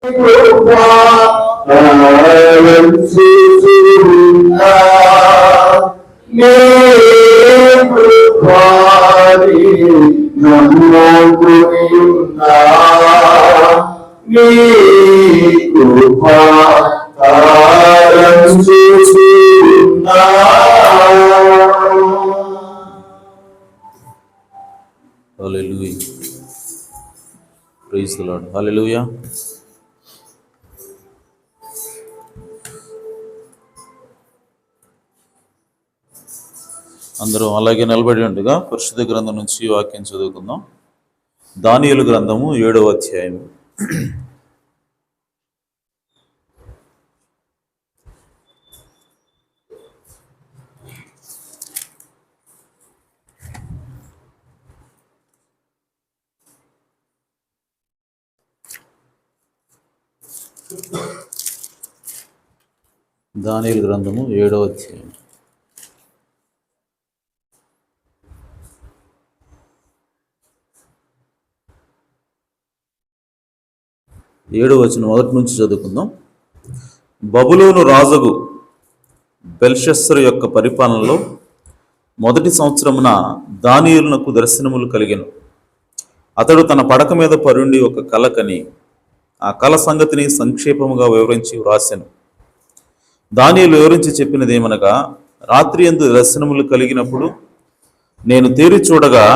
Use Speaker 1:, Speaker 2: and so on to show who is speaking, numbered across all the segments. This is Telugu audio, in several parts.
Speaker 1: Hallelujah. Praise the Lord. Hallelujah. అందరూ అలాగే నిలబడి ఉండగా పరిశుద్ధ గ్రంథం నుంచి వాక్యం చదువుకుందాం. దానియేలు గ్రంథము 7వ అధ్యాయము. దానియేలు గ్రంథము 7వ అధ్యాయం. ఏడవ వచనం మొదటి నుంచి చదువుకుందాం. బబులోను రాజుగు బెల్షస్సరు యొక్క పరిపాలనలో మొదటి సంవత్సరమున దానియేలునకు దర్శనములు కలిగెను. అతడు తన పడక మీద పరుండి ఒక కల కని ఆ కల సంగతిని సంక్షేపముగా వివరించి వ్రాసెను. దానియేలు వివరించి చెప్పినదేమనగా, రాత్రి యందు దర్శనములు కలిగినప్పుడు నేను తేరి చూడగా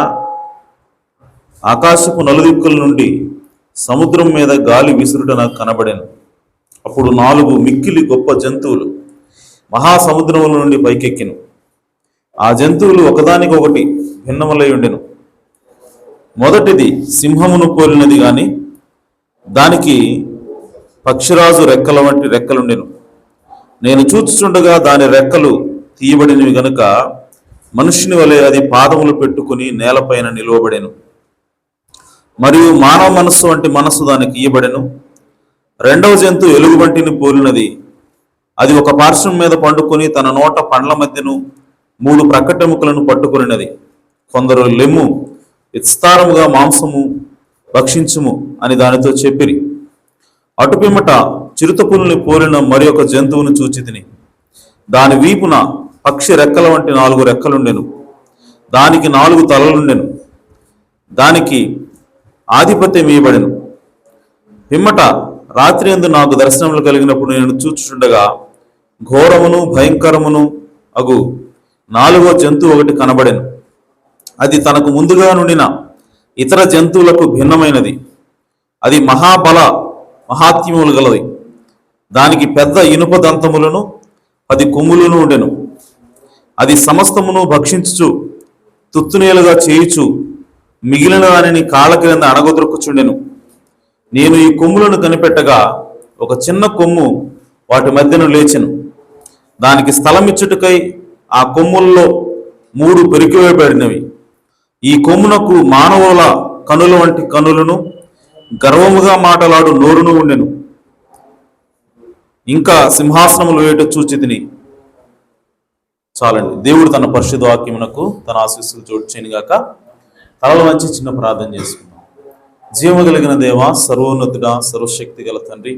Speaker 1: ఆకాశపు నలుదిక్కుల నుండి సముద్రం మీద గాలి విసురుట నాకు కనబడెను. అప్పుడు 4 మిక్కిలి గొప్ప జంతువులు మహాసముద్రముల నుండి పైకెక్కెను. ఆ జంతువులు ఒకదానికొకటి భిన్నములై ఉండెను. మొదటిది సింహమును పోలినది గాని దానికి పక్షిరాజు రెక్కల వంటి రెక్కలుండెను. నేను చూచుచుండగా దాని రెక్కలు తీయబడినవి గనుక మనుష్యుని వలె అది పాదములు పెట్టుకుని నేలపైన నిలువబడెను. మరియు మానవ మనస్సు వంటి మనస్సు దానికి ఇయ్యబడెను. రెండవ జంతువు ఎలుగుబంటిని పోలినది. అది ఒక పార్శ్వం మీద పండుకొని తన నోట పండ్ల మధ్యను 3 ప్రక్కటెముకలను పట్టుకునినది. కొందరు లెమ్ము, విస్తారముగా మాంసము భక్షించుము అని దానితో చెప్పిరి. అటుపిమ్మట చిరుతపులుని పోలిన మరి ఒక జంతువును చూచితిని. దాని వీపున పక్షి రెక్కల వంటి 4 రెక్కలుండెను. దానికి 4 తలలుండెను. దానికి ఆధిపత్యం ఇవ్వబడెను. పిమ్మట రాత్రి యందు నాకు దర్శనములు కలిగినప్పుడు నేను చూచుచుండగా ఘోరమును భయంకరమును అగు 4వ జంతువు ఒకటి కనబడెను. అది తనకు ముందుగా నుండిన ఇతర జంతువులకు భిన్నమైనది. అది మహాబల మహాత్మ్యములు గలది. దానికి పెద్ద ఇనుప దంతములను 10 కొమ్ములను ఉండెను. అది సమస్తమును భక్షించుచు తుత్తునేలుగా చేయుచు మిగిలిన దానిని కాళ్ళ క్రింద అణగొద్రొక్కుచుండెను. నేను ఈ కొమ్ములను కనిపెట్టగా ఒక చిన్న కొమ్ము వాటి మధ్యను లేచెను. దానికి స్థలమిచ్చుటకై ఆ కొమ్ముల్లో 3 పెరికివేయబడినవి. ఈ కొమ్మునకు మానవుల కనుల వంటి కనులను గర్వముగా మాటలాడు నోరును ఉండెను. ఇంకా సింహాసనములు వేట చూచితిని. చాలండి. దేవుడు తన పరిశుద్ధ వాక్యమునకు తన ఆశీస్సులు చోటు చేయనుగాక. తలలు వంచి చిన్న ప్రార్థన చేసుకుందాం. జీవము కలిగిన దేవ, సర్వోన్నతుడా, సర్వశక్తి గల తండ్రి,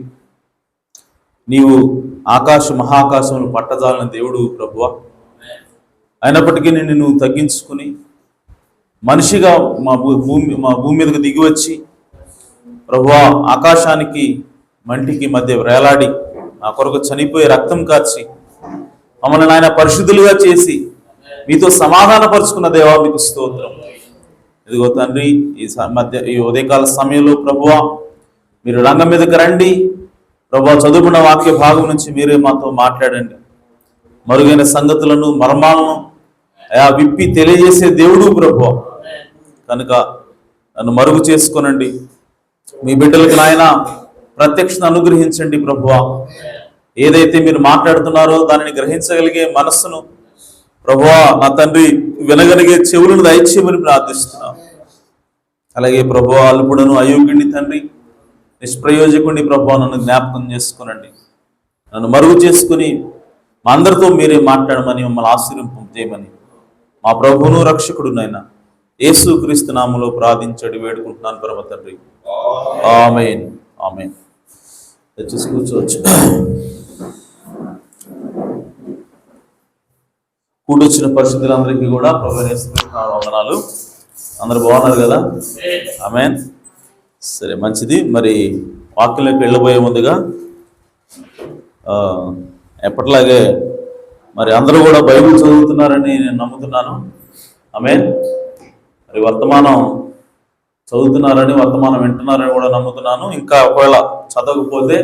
Speaker 1: నీవు మహాకాశమును పట్టజాలిన దేవుడు ప్రభువా. అయినప్పటికీ నిన్ను తగ్గించుకుని మనిషిగా మా భూమి మీదకి దిగి వచ్చి ప్రభువా, ఆకాశానికి మంటికి మధ్య వేలాడి నా కొరకు చనిపోయి రక్తం కార్చి మమ్మల్ని ఆయన పరిశుద్ధులుగా చేసి మీతో సమాధానపరుచుకున్న దేవా, మీకు స్తోత్రం. ఇదిగో తండ్రి, ఈ ఉదయకాల సమయంలో ప్రభువా మీరు రంగం మీదకి రండి. ప్రభువా, చదువుకున్న వాక్య భాగం నుంచి మీరే మాతో మాట్లాడండి. మరుగైన సంగతులను మర్మాలను విప్పి తెలియజేసే దేవుడు ప్రభువా కనుక నన్ను మరుగు చేసుకొనండి. మీ బిడ్డలకు నాయన ప్రత్యక్షను అనుగ్రహించండి ప్రభువా. ఏదైతే మీరు మాట్లాడుతున్నారో దానిని గ్రహించగలిగే మనస్సును ప్రభువా నా తండ్రి వినగలిగే చెవులను దయచేయమని ప్రార్థిస్తున్నాను. అలాగే ప్రభువా, అల్పుడను అయోగ్యుని తండ్రి, నిష్ప్రయోజకుడిని ప్రభువా నన్ను జ్ఞాపకం చేసుకునండి. నన్ను మరుగు చేసుకుని మా అందరితో మీరే మాట్లాడమని, మమ్మల్ని ఆశీర్వదింపజేయమని మా ప్రభువును రక్షకుడునైనా యేసుక్రీస్తు నామములో ప్రార్థించడి వేడుకుంటున్నాను పరమ తండ్రి. ఆమేన్, ఆమేన్. దయచేసి కూర్చోవచ్చు. కూడొచ్చిన పరిస్థితులందరికీ కూడా ప్రభువైన యేసు క్రీస్తు వందనాలు. అందరు బాగున్నారు కదా? ఆమేన్. సరే, మంచిది. మరి వాక్యంలోకి వెళ్ళబోయే ముందుగా ఎప్పటిలాగే మరి అందరూ కూడా బైబిల్ చదువుతున్నారని నేను నమ్ముతున్నాను. ఆమేన్. మరి వర్తమానం చదువుతున్నారని, వర్తమానం వింటున్నారని కూడా నమ్ముతున్నాను. ఇంకా ఒకవేళ చదవకపోతే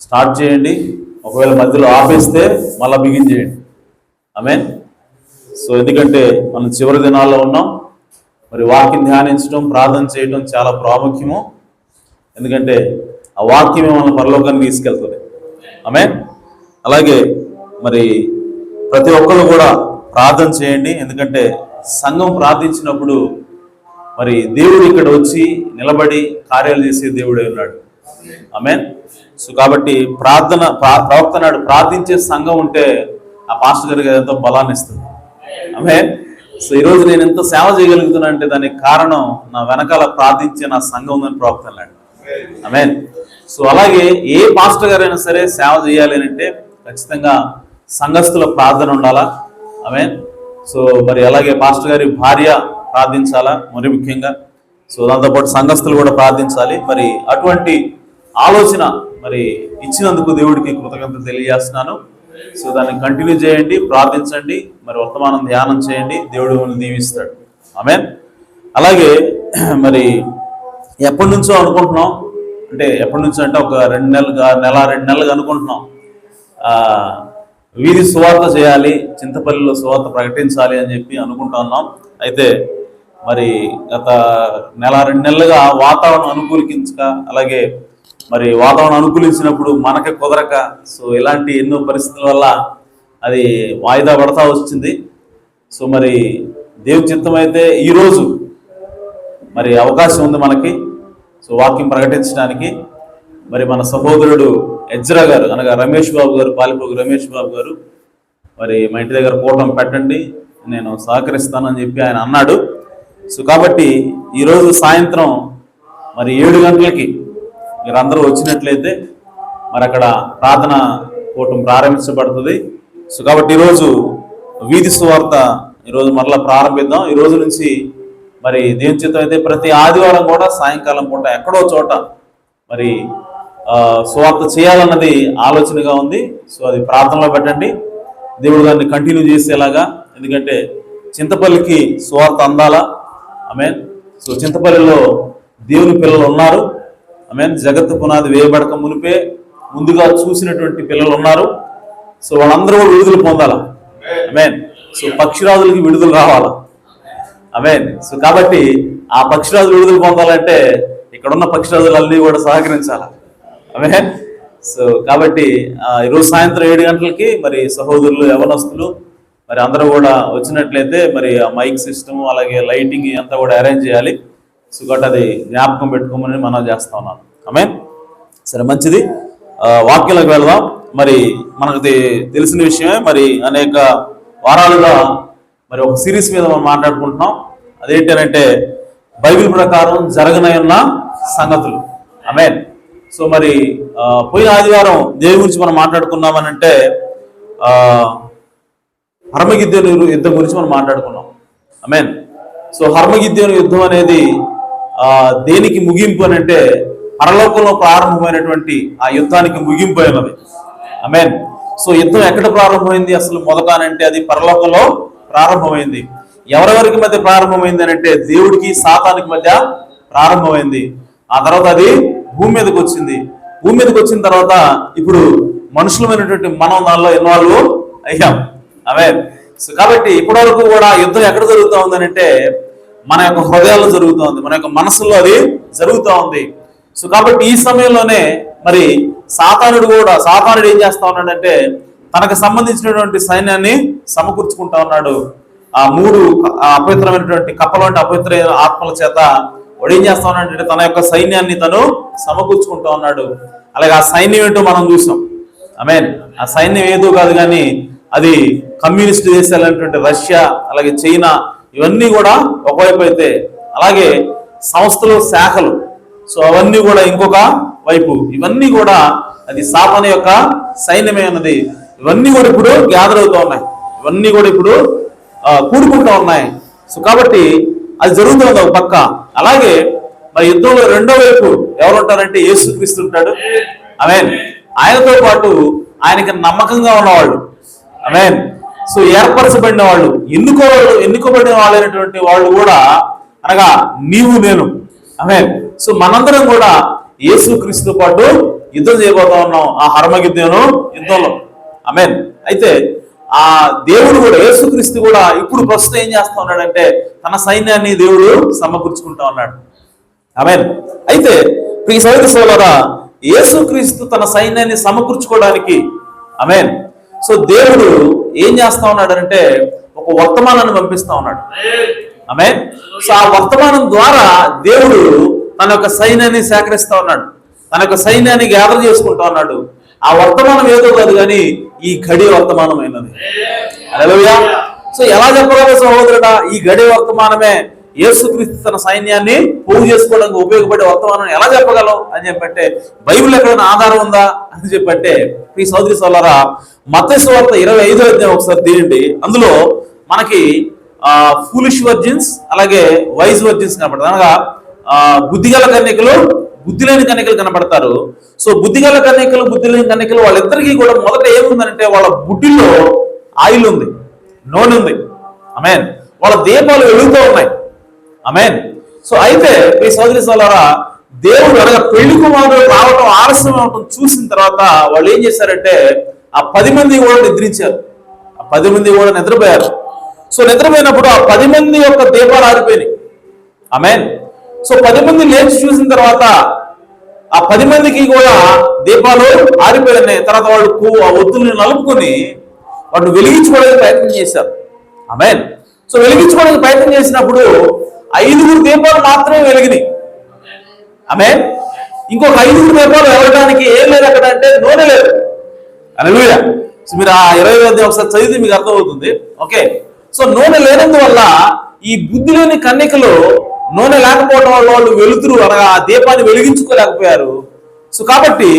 Speaker 1: స్టార్ట్ చేయండి. ఒకవేళ మధ్యలో ఆపేస్తే మళ్ళీ బిగించేయండి. ఆమేన్. సో ఎందుకంటే మనం చివరి దినాల్లో ఉన్నాం. మరి వాక్యం ధ్యానించడం, ప్రార్థన చేయడం చాలా ప్రాముఖ్యము. ఎందుకంటే ఆ వాక్యమే మన పరలోకానికి తీసుకెళ్తుంది. ఆమేన్. అలాగే మరి ప్రతి ఒక్కరు కూడా ప్రార్థన చేయండి. ఎందుకంటే సంఘం ప్రార్థించినప్పుడు మరి దేవుడు ఇక్కడ వచ్చి నిలబడి కార్యాలు చేసే దేవుడే ఉన్నాడు. ఆమేన్. సో కాబట్టి ప్రవక్త నాడు ప్రార్థించే సంఘం ఉంటే ఆ పాస్టర్ గారికి ఎంతో బలాన్ని ఇస్తుంది. ఆమేన్. సో ఈరోజు నేను ఎంత సేవ చేయగలుగుతున్నా అంటే దానికి కారణం నా వెనకాల ప్రార్థించే నా సంఘం ఉందని ప్రవక్త అన్నాడు. ఆమేన్. సో అలాగే ఏ పాస్టర్ గారైనా సరే సేవ చేయాలి అని అంటే ఖచ్చితంగా సంఘస్థుల ప్రార్థన ఉండాలా. ఆమేన్. సో మరి అలాగే పాస్టర్ గారి భార్య ప్రార్థించాలా మరి ముఖ్యంగా. సో దాంతోపాటు సంఘస్థులు కూడా ప్రార్థించాలి. మరి అటువంటి ఆలోచన మరి ఇచ్చినందుకు దేవుడికి కృతజ్ఞత తెలియజేస్తున్నాను. సో దాన్ని కంటిన్యూ చేయండి, ప్రార్థించండి, మరి వర్తమానం ధ్యానం చేయండి. దేవుడు మిమ్మల్ని దీవిస్తాడు. ఆమేన్. అలాగే మరి ఎప్పటి నుంచో అనుకుంటున్నాం, అంటే ఎప్పటి నుంచో అంటే ఒక 2 నెలలుగా అనుకుంటున్నాం, వీధి సువార్త చేయాలి, చింతపల్లిలో సువార్త ప్రకటించాలి అని చెప్పి అనుకుంటా ఉన్నాం. అయితే మరి గత 1-2 నెలలుగా వాతావరణం అనుకూలించక, అలాగే మరి వాతావరణం అనుకూలించినప్పుడు మనకి కుదరక, సో ఇలాంటి ఎన్నో పరిస్థితుల వల్ల అది వాయిదా పడతా వచ్చింది. సో మరి దేవుని చిత్తం అయితే ఈరోజు మరి అవకాశం ఉంది మనకి సో వాక్యం ప్రకటించడానికి. మరి మన సహోదరుడు ఎజ్రా గారు అనగా రమేష్ బాబు గారు, పాలిపోగు రమేష్ బాబు గారు మరి మా ఇంటి దగ్గర కూటమి పెట్టండి, నేను సహకరిస్తానని చెప్పి ఆయన అన్నాడు. సో కాబట్టి ఈరోజు సాయంత్రం మరి 7 గంటలకి మీరు అందరూ వచ్చినట్లయితే మరి అక్కడ ప్రార్థన కూటమి ప్రారంభించబడుతుంది. సో కాబట్టి ఈరోజు వీధి సువార్త ఈరోజు మరలా ప్రారంభిద్దాం. ఈ రోజు నుంచి మరి దేవుని చిత్తం అయితే ప్రతి ఆదివారం కూడా సాయంకాలం పూట ఎక్కడో చోట మరి సువార్త చేయాలన్నది ఆలోచనగా ఉంది. సో అది ప్రార్థనలో పెట్టండి, దేవుడు దాన్ని కంటిన్యూ చేసేలాగా. ఎందుకంటే చింతపల్లికి సువార్త అందాలా. ఆమేన్. సో చింతపల్లిలో దేవుని పిల్లలు ఉన్నారు. ఆమేన్. జగత్తు పునాది వేయబడక మునిపే ముందుగా చూసినటువంటి పిల్లలు ఉన్నారు. సో వాళ్ళందరూ కూడా విడుదల పొందాలా. ఆమేన్. సో పక్షిరాజులకి విడుదల రావాలా. ఆమేన్. సో కాబట్టి ఆ పక్షిరాజులు విడుదల పొందాలంటే ఇక్కడున్న పక్షిరాజులన్నీ కూడా సహకరించాలా. ఆమేన్. సో కాబట్టి ఈరోజు సాయంత్రం 7 గంటలకి మరి సహోదరులు, యవనస్తులు మరి అందరూ కూడా వచ్చినట్లయితే మరి ఆ మైక్ సిస్టమ్ అలాగే లైటింగ్ అంతా కూడా అరేంజ్ చేయాలి. సో కాబట్టి అది జ్ఞాపకం పెట్టుకోమని మనం చేస్తా ఉన్నాను. ఆమేన్. సరే, మంచిది. వాక్యంలోకి వెళదాం. మరి మనకు తెలిసిన విషయమే, మరి అనేక వారాలుగా మరి ఒక సిరీస్ మీద మనం మాట్లాడుకుంటున్నాం. అదేంటంటే బైబిల్ ప్రకారం జరగనయున్న సంగతులు. ఆమేన్. సో మరి పోయిన ఆదివారం దేని గురించి మనం మాట్లాడుకున్నామనంటే హర్మగిద్యోను యుద్ధం గురించి మనం మాట్లాడుకున్నాం. ఆమేన్. సో హర్మగిద్యోను యుద్ధం అనేది దేనికి ముగింపు అని అంటే పరలోకంలో ప్రారంభమైనటువంటి ఆ యుద్ధానికి ముగింపు అయినది. ఆమేన్. సో యుద్ధం ఎక్కడ ప్రారంభమైంది అసలు మొదట అంటే అది పరలోకంలో ప్రారంభమైంది. ఎవరెవరికి మధ్య ప్రారంభమైంది అని అంటే దేవుడికి సాతానికి మధ్య ప్రారంభమైంది. ఆ తర్వాత అది భూమి మీదకి వచ్చింది. భూమి మీదకి వచ్చిన తర్వాత ఇప్పుడు మనుషులమైనటువంటి మనం దానిలో ఇన్వాల్వ్ అయ్యాం. ఆమేన్. సో కాబట్టి ఇప్పటి వరకు కూడా యుద్ధం ఎక్కడ జరుగుతూ ఉంది అంటే మన యొక్క హృదయాల్లో జరుగుతూ ఉంది, మన యొక్క మనసులో అది జరుగుతూ ఉంది. సో కాబట్టి ఈ సమయంలోనే మరి సాతానుడు ఏం చేస్తా ఉన్నాడంటే తనకు సంబంధించినటువంటి సైన్యాన్ని సమకూర్చుకుంటా ఉన్నాడు. ఆ 3 అపవిత్రమైనటువంటి కప్పలంటి అపవిత్ర ఆత్మల చేత వాడు ఏం చేస్తా ఉన్నాడంటే తన యొక్క సైన్యాన్ని తను సమకూర్చుకుంటా ఉన్నాడు. అలాగే ఆ సైన్యం ఏంటో మనం చూసాం. ఆమేన్. ఆ సైన్యం ఏదో కాదు కానీ అది కమ్యూనిస్ట్ దేశాలైనటువంటి రష్యా, అలాగే చైనా, ఇవన్నీ కూడా ఒకవైపు అయితే అలాగే సంస్థలు, శాఖలు సో అవన్నీ కూడా ఇంకొక వైపు, ఇవన్నీ కూడా అది సాతాను యొక్క సైన్యమే అన్నది. ఇవన్నీ కూడా ఇప్పుడు గ్యాదర్ అవుతూ ఉన్నాయి, ఇవన్నీ కూడా ఇప్పుడు కూడుకుంటూ ఉన్నాయి. సో కాబట్టి అది జరుగుతుంది ఒక పక్క. అలాగే మరి యుద్ధంలో రెండో వైపు ఎవరు ఉంటారంటే యేసుక్రీస్తు ఉంటాడు. ఆమేన్. ఆయనతో పాటు ఆయనకి నమ్మకంగా ఉన్నవాళ్ళు, ఆమేన్. సో ఏర్పరచబడిన వాళ్ళు, ఎన్నుకోబడిన వాళ్ళైనటువంటి వాళ్ళు కూడా, అనగా నీవు నేను, ఆమేన్. సో మనందరం కూడా యేసుక్రీస్తుతో పాటు యుద్ధం చేయబోతా ఉన్నాం ఆ హర్మగిద్దెను యుద్ధంలో, ఆమేన్. అయితే ఆ దేవుడు కూడా, యేసుక్రీస్తు కూడా ఇప్పుడు ప్రస్తుతం ఏం చేస్తా ఉన్నాడంటే తన సైన్యాన్ని దేవుడు సమకూర్చుకుంటా ఉన్నాడు, ఆమేన్. అయితే ఈ సోదర సోదరా, యేసుక్రీస్తు తన సైన్యాన్ని సమకూర్చుకోవడానికి, ఆమేన్, సో దేవుడు ఏం చేస్తా ఉన్నాడు అంటే ఒక వర్తమానాన్ని పంపిస్తా ఉన్నాడు, ఆమేన్. సో ఆ వర్తమానం ద్వారా దేవుడు తన యొక్క సైన్యాన్ని సేకరిస్తా ఉన్నాడు, తన యొక్క సైన్యాన్ని గ్యాదర్ చేసుకుంటా ఉన్నాడు. ఆ వర్తమానం ఏదో కాదు కానీ ఈ గడి వర్తమానమైనది. హల్లెలూయా. సో ఎలా చెప్పగలవు సహోదరుడా, ఈ గడి వర్తమానమే యేసుక్రీస్తు తన సైన్యాన్ని పోగు చేసుకోవడానికి ఉపయోగపడే వర్తమానం ఎలా చెప్పగలవు అని చెప్పంటే, బైబిల్ ఎక్కడైనా ఆధారం ఉందా అని చెప్పంటే, ఈ సోదరి సోదరా, మత్తయి సువార్త 25వ అధ్యాయం ఒకసారి తీయండి. అందులో మనకి ఫూలిష్ వర్జిన్స్ అలాగే వైజ్ వర్జిన్స్ కనపడతారు. అనగా బుద్ధిగల కన్యకలు, బుద్ధి లేని కన్యకలు కనపడతారు. సో బుద్ధిగల కన్యకలు, బుద్ధి లేని కన్యకలు వాళ్ళిద్దరికీ కూడా మొదట ఏముందంటే వాళ్ళ బుడ్డిలో ఆయిల్ ఉంది, నూనె ఉంది, ఆమేన్. వాళ్ళ దీపాలు వెలుగుతూ ఉన్నాయి, ఆమేన్. సో అయితే ఈ సోదరి సోదరా, దేవుడు అనగా పెళ్లి కుమారుడు రావటం ఆలస్యం అవటం చూసిన తర్వాత వాళ్ళు ఏం చేశారంటే ఆ 10 మంది కూడా నిద్రించారు, ఆ 10 మంది కూడా నిద్రపోయారు. సో నిద్రపోయినప్పుడు ఆ 10 మంది యొక్క దీపాలు ఆరిపోయినాయి, ఆమేన్. సో 10 మంది లేచి చూసిన తర్వాత ఆ 10 మందికి కూడా దీపాలు ఆరిపోయినాయి. తర్వాత వాళ్ళు ఆ ఒత్తుల్ని నలుపుకొని వాటిని వెలిగించుకోవడానికి ప్రయత్నం చేశారు, ఆమేన్. సో వెలిగించుకోవడానికి ప్రయత్నం చేసినప్పుడు 5 దీపాలు మాత్రమే వెలిగినాయి, ఆమేన్. ఇంకొక 5 దీపాలు వెలగడానికి ఏం లేదు అక్కడ అంటే నూనె లేదు. హల్లెలూయా. సో మీరు ఆ 20వ అధ్యాయం ఒకసారి చదివితే మీకు అర్థమవుతుంది, ఓకే. సో నూనె లేనందువల్ల ఈ బుద్ధి లేని కన్యకలు నూనె లేకపోవడం వల్ల వాళ్ళు వెలుతురు అనగా ఆ దీపాన్ని వెలిగించుకోలేకపోయారు. సో కాబట్టి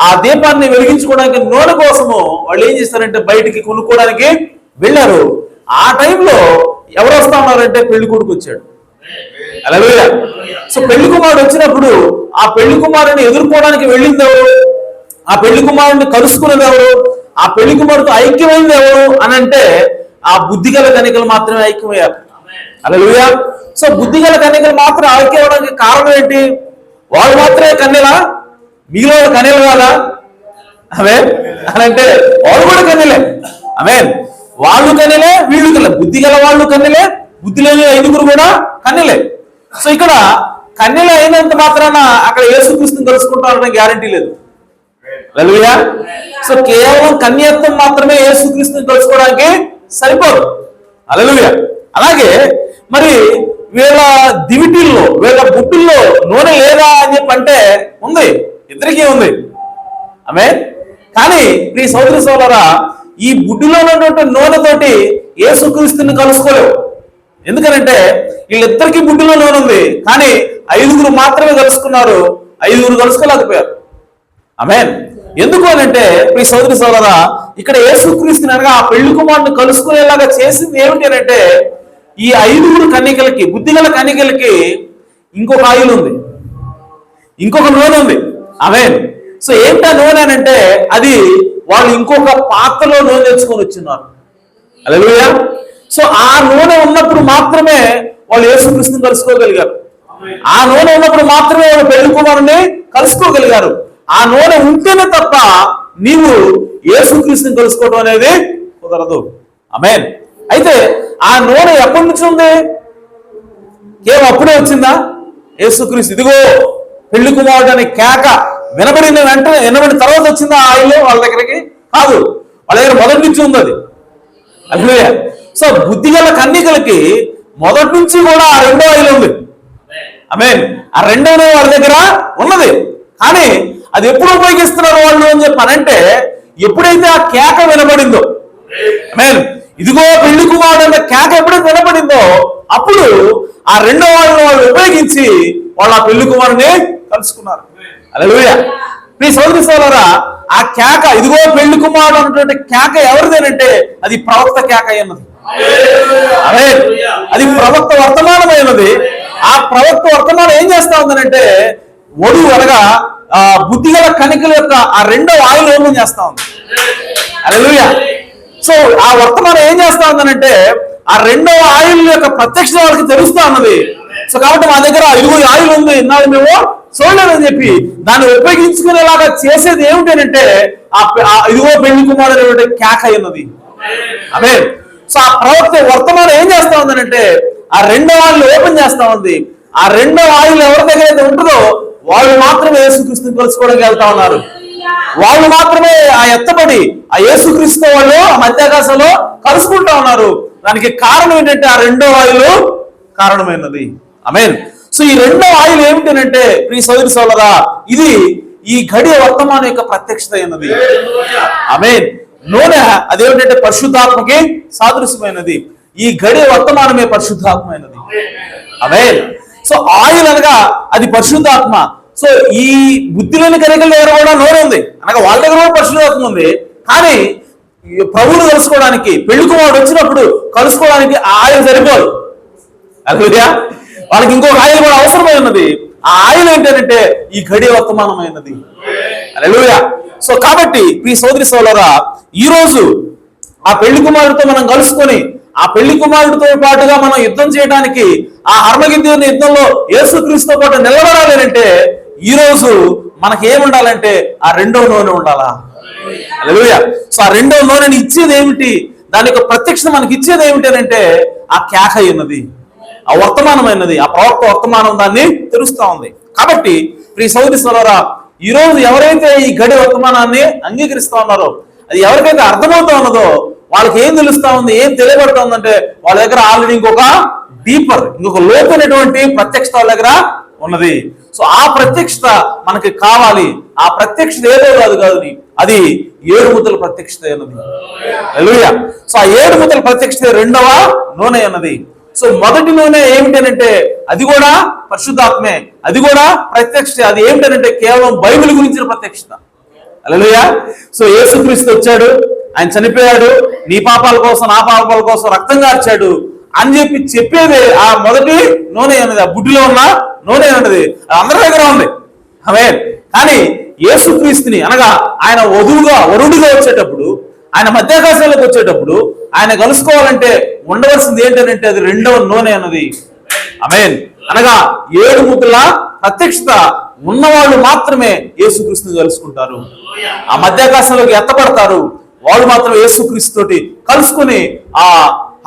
Speaker 1: ఆ దీపాన్ని వెలిగించుకోవడానికి నూనె కోసము వాళ్ళు ఏం చేస్తారంటే బయటికి కొనుక్కోవడానికి వెళ్ళారు. ఆ టైంలో ఎవరు వస్తా ఉన్నారంటే పెళ్లి కొడుకు వచ్చాడు, హల్లెలూయా. సో పెళ్లి కుమారుడు వచ్చినప్పుడు ఆ పెళ్లి కుమారుడిని ఎదుర్కోవడానికి వెళ్ళింది ఎవరు, ఆ పెళ్లి కుమారుడిని కలుసుకున్నది ఎవరు, ఆ పెళ్లి కుమారుడితో ఐక్యమైంది ఎవరు అని అంటే ఆ బుద్ధిగల కన్యకలు మాత్రమే ఐక్యమయ్యారు, హల్లెలూయా. సో బుద్ధిగల కన్యకలు మాత్రం ఐక్యం అవడానికి కారణం ఏంటి? వాళ్ళు మాత్రమే కన్యలా, మీలో కన్యలు కాదా? ఆమేన్ అని అంటే వాళ్ళు కూడా కన్యలే, ఆమేన్. వాళ్ళు కన్యలే, వీళ్ళు కన్యలే, బుద్ధి గల వాళ్ళు కన్యలే, బుద్ధి లేని 5 కూడా కన్యలే. సో ఇక్కడ కన్యలు అయినంత మాత్రాన అక్కడ యేసుక్రీస్తుని కలుసుకుంటారనే గ్యారంటీ లేదు, హల్లెలూయా. సో కేవలం కన్యత్వం మాత్రమే యేసుక్రీస్తుని కలుసుకోవడానికి సరిపోదు, హల్లెలూయా. అలాగే మరి వీళ్ళ దివిటీల్లో, వీళ్ళ బుట్టుల్లో నూనె లేదా అని చెప్పంటే ఉంది, ఇద్దరికీ ఉంది, ఆమేన్. కానీ ఈ సోదరి సోదరా, ఈ బుడ్డిలో ఉన్నటువంటి నూనెతోటి యేసుక్రీస్తుని కలుసుకోలేవు. ఎందుకనంటే వీళ్ళిద్దరికీ బుడ్డిలో నూనె ఉంది, కానీ 5 మాత్రమే కలుసుకున్నారు, 5 కలుసుకోలేకపోయారు, ఆమేన్. ఎందుకు అనంటే ఈ సోదరి సోదరా, ఇక్కడ యేసుక్రీస్తుని అనగా ఆ పెళ్లి కుమారుని కలుసుకునేలాగా చేసింది ఏమిటి అంటే ఈ 5 కన్యకలకి, బుద్ధిగల కన్యకలకి ఇంకొక ఆయిల్ ఉంది, ఇంకొక నూనె ఉంది, ఆమేన్. సో ఏంటా నూనె అంటే అది వాళ్ళు ఇంకొక పాత్రలో నూనె తెచ్చుకొని వచ్చిన్నారు, హల్లెలూయా. సో ఆ నూనె ఉన్నప్పుడు మాత్రమే వాళ్ళు యేసుక్రీస్తుని కలుసుకోగలిగారు, ఆ నూనె ఉన్నప్పుడు మాత్రమే వాళ్ళు పెళ్లి కుమారుని కలుసుకోగలిగారు. ఆ నూనె ఉంటేనే తప్ప నీవు యేసుక్రీస్తుని కలుసుకోవడం అనేది కుదరదు, ఆమేన్. అయితే ఆ నూనె ఎప్పటి నుంచి ఉంది? కేవలం అప్పుడే వచ్చిందా? యేసుక్రీస్తు ఇదిగో పెళ్లి కుమారుడు అని కేక వినబడిన వెంటనే, వినబడిన తర్వాత వచ్చిందా ఆయిల్ వాళ్ళ దగ్గరికి? కాదు, వాళ్ళ దగ్గర మొదటి నుంచి ఉంది అది, హల్లెలూయా. సో బుద్ధిగల కన్యకలకి మొదటి నుంచి కూడా ఆ 2వ ఆయిల్ ఉంది, ఆమేన్. ఆ 2వ వాళ్ళ దగ్గర ఉన్నది, కానీ అది ఎప్పుడు ఉపయోగిస్తున్నారు వాళ్ళు అని చెప్పానంటే ఎప్పుడైతే ఆ కేక వినబడిందో, ఆమేన్, ఇదిగో పెళ్లి కుమారుడు అన్న కేక ఎప్పుడైతే వినబడిందో అప్పుడు ఆ 2వ వాళ్ళు ఉపయోగించి వాళ్ళు ఆ పెళ్లి కుమారుని కలుసుకున్నారు. హల్లెలూయా. మీ సోదరి సోదరా, ఆ కేక, ఇదిగో పెళ్లి కుమారుడు అన్నటువంటి కేక ఎవరిదేనంటే అది ప్రవక్త కేక అయినది. అదే అది ప్రవక్త వర్తమానమైనది. ఆ ప్రవక్త వర్తమానం ఏం చేస్తా ఉందనంటే ఒడు అనగా బుద్ధిగల కణికల యొక్క ఆ రెండవ ఆయులు ఓపెన్ చేస్తా ఉంది. హల్లెలూయా. సో ఆ వర్తమానం ఏం చేస్తా ఉందనంటే ఆ రెండవ ఆయుల యొక్క ప్రత్యక్ష వాళ్ళకి తెలుస్తా ఉన్నది. సో కాబట్టి మా దగ్గర ఇదిగో ఆయులు ఉంది, ఇన్నాళ్ళు మేము చూడలేదని చెప్పి దాన్ని ఉపయోగించుకునేలాగా చేసేది ఏమిటంటే ఇదిగో పెళ్లి కుమారుడు కేక అయినది. అదే సో ఆ ప్రవక్త వర్తమానం ఏం చేస్తా ఉందనంటే ఆ రెండవ ఆయులు ఓపెన్ చేస్తా ఉంది. ఆ రెండవ ఆయులు ఎవరి దగ్గర అయితే ఉంటుందో వాళ్ళు మాత్రమే యేసుక్రీస్తుని కలుసుకోవడానికి వెళ్తా ఉన్నారు. వాళ్ళు మాత్రమే ఆ ఎత్తబడి ఆ యేసుక్రీస్తు వాళ్ళు మధ్యాకాశంలో కలుసుకుంటా ఉన్నారు. దానికి కారణం ఏంటంటే ఆ రెండవ ఆయులు కారణమైనది. ఆమేన్. సో ఈ రెండవ ఆయులు ఏమిటంటే ప్రియ సోదరి సోదరా, ఇది ఈ గడియ వర్తమానం యొక్క ప్రత్యక్షత అయినది. ఆమేన్. నూనె అదేమిటంటే పరిశుద్ధాత్మకి సాదృశ్యమైనది. ఈ గడియ వర్తమానమే పరిశుద్ధాత్మైనది. ఆమేన్. సో ఆయుల్ అనగా అది పరిశుద్ధాత్మ. సో ఈ బుద్ధిలోని కనికల దగ్గర కూడా నూనె ఉంది అనగా వాళ్ళ దగ్గర కూడా పరిశుద్ధాత్మ ఉంది. కానీ ప్రభువును కలుసుకోవడానికి పెళ్లి కుమారుడు వచ్చినప్పుడు కలుసుకోవడానికి ఆ ఆయుల్ సరిపోదు. హల్లెలూయా. వాళ్ళకి ఇంకొక ఆయుల్ కూడా అవసరమై ఉన్నది. ఆ ఆయుల్ ఏంటంటే ఈ గడియ వర్తమానమైనది. హల్లెలూయా. సో కాబట్టి ఈ సోదరి సోదరా, ఈ రోజు ఆ పెళ్లి కుమారుడితో మనం కలుసుకొని ఆ పెళ్లి కుమారుడితో పాటుగా మనం యుద్ధం చేయడానికి ఆ హర్మగిద్దెను యుద్ధంలో యేసుక్రీస్తుతో పాటు నిలబడాలి అంటే ఈ రోజు మనకి ఏముండాలంటే ఆ రెండవ నూనె ఉండాలా. హల్లెలూయా. సో ఆ రెండవ నూనెని ఇచ్చేది ఏమిటి, దాని యొక్క ప్రత్యక్షత మనకి ఇచ్చేది ఏమిటి అంటే ఆ కేక అయినది, ఆ వర్తమానమైనది, ఆ ప్రవక్త వర్తమానం దాన్ని తెలుస్తా ఉంది. కాబట్టి ప్రియ సోదరి సోదరా, ఈ రోజు ఎవరైతే ఈ గడి వర్తమానాన్ని అంగీకరిస్తా ఉన్నారో, అది ఎవరికైతే అర్థమవుతా ఉన్నదో వాళ్ళకి ఏం తెలుస్తా ఉంది, ఏం తెలియబడతా ఉందంటే వాళ్ళ దగ్గర ఆల్రెడీ ఇంకొక లోతైనటువంటి ప్రత్యక్షత వాళ్ళ దగ్గర ఉన్నది. సో ఆ ప్రత్యక్షత మనకి కావాలి. ఆ ప్రత్యక్షత ఏదో కాదు, అది 7 ముద్దల ప్రత్యక్షత అన్నది. హల్లెలూయా. సో ఆ 7 ముద్దల ప్రత్యక్షత రెండవ నూనె అన్నది. సో మొదటి నూనె ఏమిటనంటే అది కూడా పరిశుద్ధాత్మే, అది కూడా ప్రత్యక్షత. అది ఏమిటనంటే కేవలం బైబిల్ గురించిన ప్రత్యక్షత. హల్లెలూయా. సో యేసుక్రీస్తు వచ్చాడు, ఆయన చనిపోయాడు, నీ పాపాల కోసం నా పాపాల కోసం రక్తం కార్చాడు అని చెప్పేది ఆ మొదటి నూనె అన్నది. ఆ బుడ్డిలో ఉన్న నూనె అన్నది అందరి దగ్గర ఉంది. ఆమేన్. కానీ యేసుక్రీస్తుని అనగా ఆయన వరుడిగా వచ్చేటప్పుడు, ఆయన మధ్యాకాశంలోకి వచ్చేటప్పుడు ఆయన కలుసుకోవాలంటే ఉండవలసింది ఏంటంటే అది రెండవ నూనె అన్నది. ఆమేన్. అనగా 7 ముద్దల ప్రత్యక్షత ఉన్నవాళ్ళు మాత్రమే యేసుక్రీస్తుని కలుసుకుంటారు. ఆ మధ్యాకాశంలోకి ఎత్తపడతారు. వాళ్ళు మాత్రం యేసుక్రీస్తు తోటి కలుసుకుని ఆ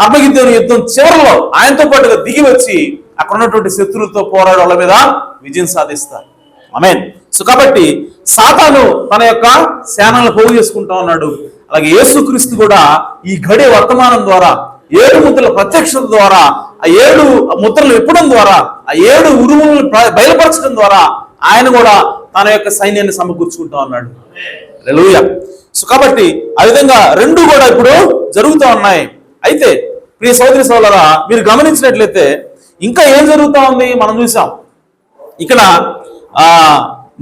Speaker 1: హర్మగిద్దెను యుద్ధం చివరిలో ఆయనతో పాటుగా దిగి వచ్చి అక్కడ ఉన్నటువంటి శత్రువులతో పోరాడే వాళ్ళ మీద విజయం సాధిస్తారు. ఆమేన్. సో కాబట్టి సాతాను తన యొక్క సేనలను పోగు చేసుకుంటా ఉన్నాడు. అలాగే యేసుక్రీస్తు కూడా ఈ గడియ వర్తమానం ద్వారా 7 ముద్రల ప్రత్యక్షత ద్వారా ఆ 7 ముద్రలు విప్పడం ద్వారా ఆ 7 ఉరుములను బయలుపరచడం ద్వారా ఆయన కూడా తన యొక్క సైన్యాన్ని సమకూర్చుకుంటా ఉన్నాడు. హల్లెలూయా. సో కాబట్టి ఆ విధంగా రెండు కూడా ఇప్పుడు జరుగుతూ ఉన్నాయి. అయితే ప్రియ సోదరి సోదరా, మీరు గమనించినట్లయితే ఇంకా ఏం జరుగుతూ ఉంది మనం చూసాం. ఇక్కడ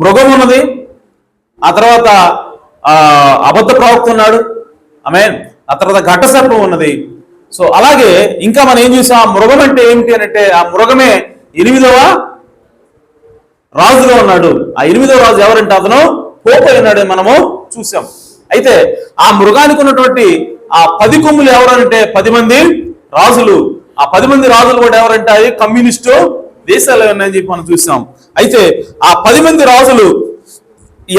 Speaker 1: మృగం ఉన్నది, ఆ తర్వాత అబద్ధ ప్రవక్త ఉన్నాడు. ఆమేన్. ఆ తర్వాత ఘట సర్పం ఉన్నది. సో అలాగే ఇంకా మనం ఏం చూసాం, మృగం అంటే ఏమిటి అంటే ఆ మృగమే 8వ రాజుగా ఉన్నాడు. ఆ 8వ రాజు ఎవరంటే అతను పోపు అయినాడు మనము చూసాం. అయితే ఆ మృగానికి ఉన్నటువంటి ఆ 10 కొమ్ములు ఎవరంటే 10 మంది రాజులు. ఆ 10 మంది రాజులు కూడా ఎవరంటే అది కమ్యూనిస్టు దేశాలు ఉన్నాయని చెప్పి మనం చూసాం. అయితే ఆ 10 మంది రాజులు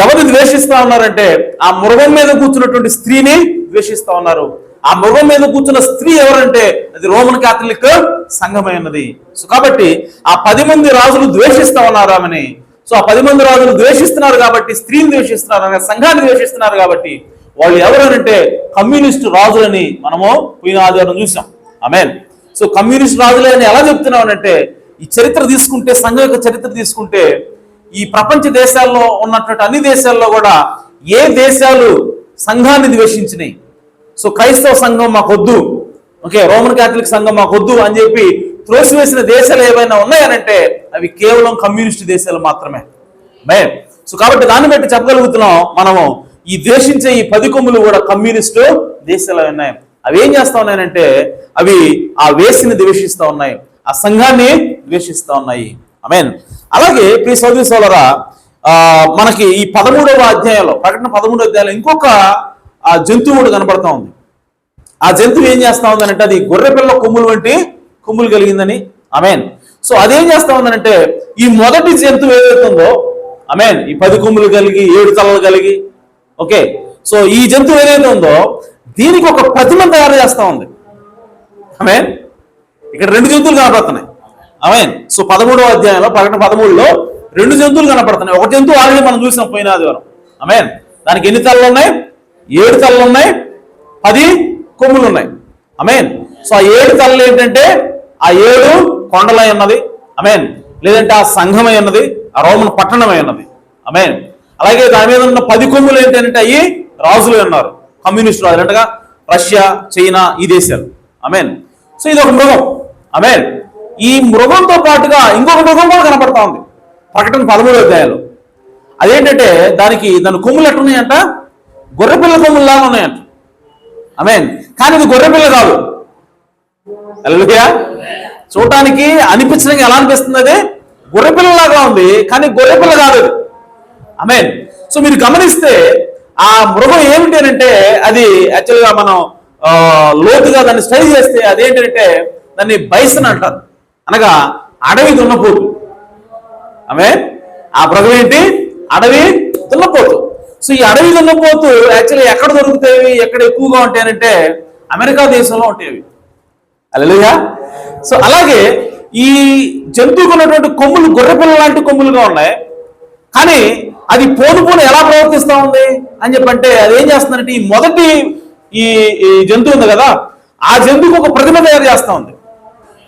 Speaker 1: ఎవరిని ద్వేషిస్తా ఉన్నారంటే ఆ మృగం మీద కూర్చున్నటువంటి స్త్రీని ద్వేషిస్తా ఉన్నారు. ఆ మృగం మీద కూర్చున్న స్త్రీ ఎవరంటే అది రోమన్ కాథలిక్ సంఘమై ఉన్నది. సో కాబట్టి ఆ 10 మంది రాజులు ద్వేషిస్తా ఉన్నారు ఆమెని. సో ఆ 10 మంది రాజులు ద్వేషిస్తున్నారు కాబట్టి, స్త్రీని ద్వేషిస్తున్నారు, అనగా సంఘాన్ని ద్వేషిస్తున్నారు కాబట్టి వాళ్ళు ఎవరనంటే కమ్యూనిస్టు రాజులని మనము పోయిన ఆదివారం చూసాం. ఆమేన్. సో కమ్యూనిస్ట్ రాజులే అని ఎలా చెప్తున్నామనంటే ఈ చరిత్ర తీసుకుంటే, సంఘం యొక్క చరిత్ర తీసుకుంటే ఈ ప్రపంచ దేశాల్లో ఉన్నటువంటి అన్ని దేశాల్లో కూడా ఏ దేశాలు సంఘాన్ని ద్వేషించినాయి, సో క్రైస్తవ సంఘం మాకొద్దు, ఓకే రోమన్ కాథలిక్ సంఘం మాకొద్దు అని చెప్పి త్రోసివేసిన దేశాలు ఏవైనా ఉన్నాయనంటే అవి కేవలం కమ్యూనిస్ట్ దేశాలు మాత్రమే. మెయిన్. సో కాబట్టి దాన్ని బట్టి చెప్పగలుగుతున్నాం మనము ఈ ద్వేషించే ఈ 10 కొమ్ములు కూడా కమ్యూనిస్టు దేశాలు ఉన్నాయి. అవి ఏం చేస్తా ఉన్నాయంటే అవి ఆ వేసిని ద్వేషిస్తూ ఉన్నాయి, ఆ సంఘాన్ని ద్వేషిస్తూ ఉన్నాయి. ఆమేన్. అలాగే ప్రియ సోదరి సోదరా, మనకి ఈ 13వ అధ్యాయంలో, ప్రకటన 13వ అధ్యాయంలో ఇంకొక జంతువు కూడా కనబడతా ఉంది. ఆ జంతువు ఏం చేస్తా ఉందనంటే అది గొర్రెపిల్ల కొమ్ములు వంటి కొమ్ములు కలిగిందని. ఆమేన్. సో అదేం చేస్తా ఉందనంటే ఈ మొదటి జంతువు ఏదైతుందో, ఆమేన్, ఈ 10 కొమ్ములు కలిగి 7 తలలు కలిగి, ఓకే, సో ఈ జంతువు ఏదైతే ఉందో దీనికి ఒక ప్రతిమను తయారు చేస్తా ఉంది. ఆమేన్. ఇక్కడ 2 జంతువులు కనపడుతున్నాయి. ఆమేన్. సో 13వ అధ్యాయంలో, ప్రకటన 13లో 2 జంతువులు కనపడుతున్నాయి. ఒక జంతువు ఆల్రెడీ మనం చూసాం పోయిన ఆదివారం. ఆమేన్. దానికి ఎన్ని తలలు ఉన్నాయి? 7 తలలు ఉన్నాయి, 10 కొమ్ములు ఉన్నాయి. ఆమేన్. సో ఆ 7 తలలు ఏంటంటే ఆ 7 కొండలై ఉన్నది. ఆమేన్. లేదంటే ఆ సంఘమై ఉన్నది, ఆ రోమన్ పట్టణమై ఉన్నది. ఆమేన్. అలాగే దాని మీద ఉన్న 10 కొమ్ములు ఏంటంటే అవి రాజులు ఉన్నారు, కమ్యూనిస్టు రాజులు, అంటగా రష్యా, చైనా, ఈ దేశాలు. ఆమేన్. సో ఇది ఒక మృగం. ఆమేన్. ఈ మృగంతో పాటుగా ఇంకొక మృగం కూడా కనపడతా ఉంది ప్రకటన 13వ అధ్యాయంలో. అదేంటంటే దాని కొమ్ములు ఎట్టున్నాయంట, గొర్రెపిల్ల కొమ్ముల్లాగా ఉన్నాయంట. ఆమేన్. కానీ ఇది గొర్రెపిల్ల కాదు. హల్లెలూయా. చూడటానికి అనిపించడానికి ఎలా అనిపిస్తుంది? అది గొర్రెపిల్లలాగా ఉంది, కానీ గొర్రెపిల్ల కాదు అది. ఆమేన్. సో మీరు గమనిస్తే ఆ మృగం ఏమిటి అంటే అది యాక్చువల్గా మనం లోతుగా దాన్ని స్టడీ చేస్తే అదేంటంటే దాన్ని బైసన్ అంటారు, అనగా అడవి దున్నపోతు. ఆమేన్. ఆ మృగం ఏంటి? అడవి దున్నపోతు. సో ఈ అడవి దున్నపోతు యాక్చువల్లీ ఎక్కడ దొరుకుతాయి, ఎక్కడ ఎక్కువగా ఉంటాయనంటే అమెరికా దేశంలో ఉంటాయి. హల్లెలూయా. సో అలాగే ఈ జంతువుకు ఉన్నటువంటి కొమ్ములు గొర్రెపిల్ల లాంటి కొమ్ములుగా ఉన్నాయి, కానీ అది పోను ఎలా ప్రవర్తిస్తూ ఉంది అని చెప్పంటే అది ఏం చేస్తుందంటే ఈ మొదటి ఈ జంతువు ఉంది కదా, ఆ జంతువుకు ఒక ప్రతిమ తయారు చేస్తూ ఉంది.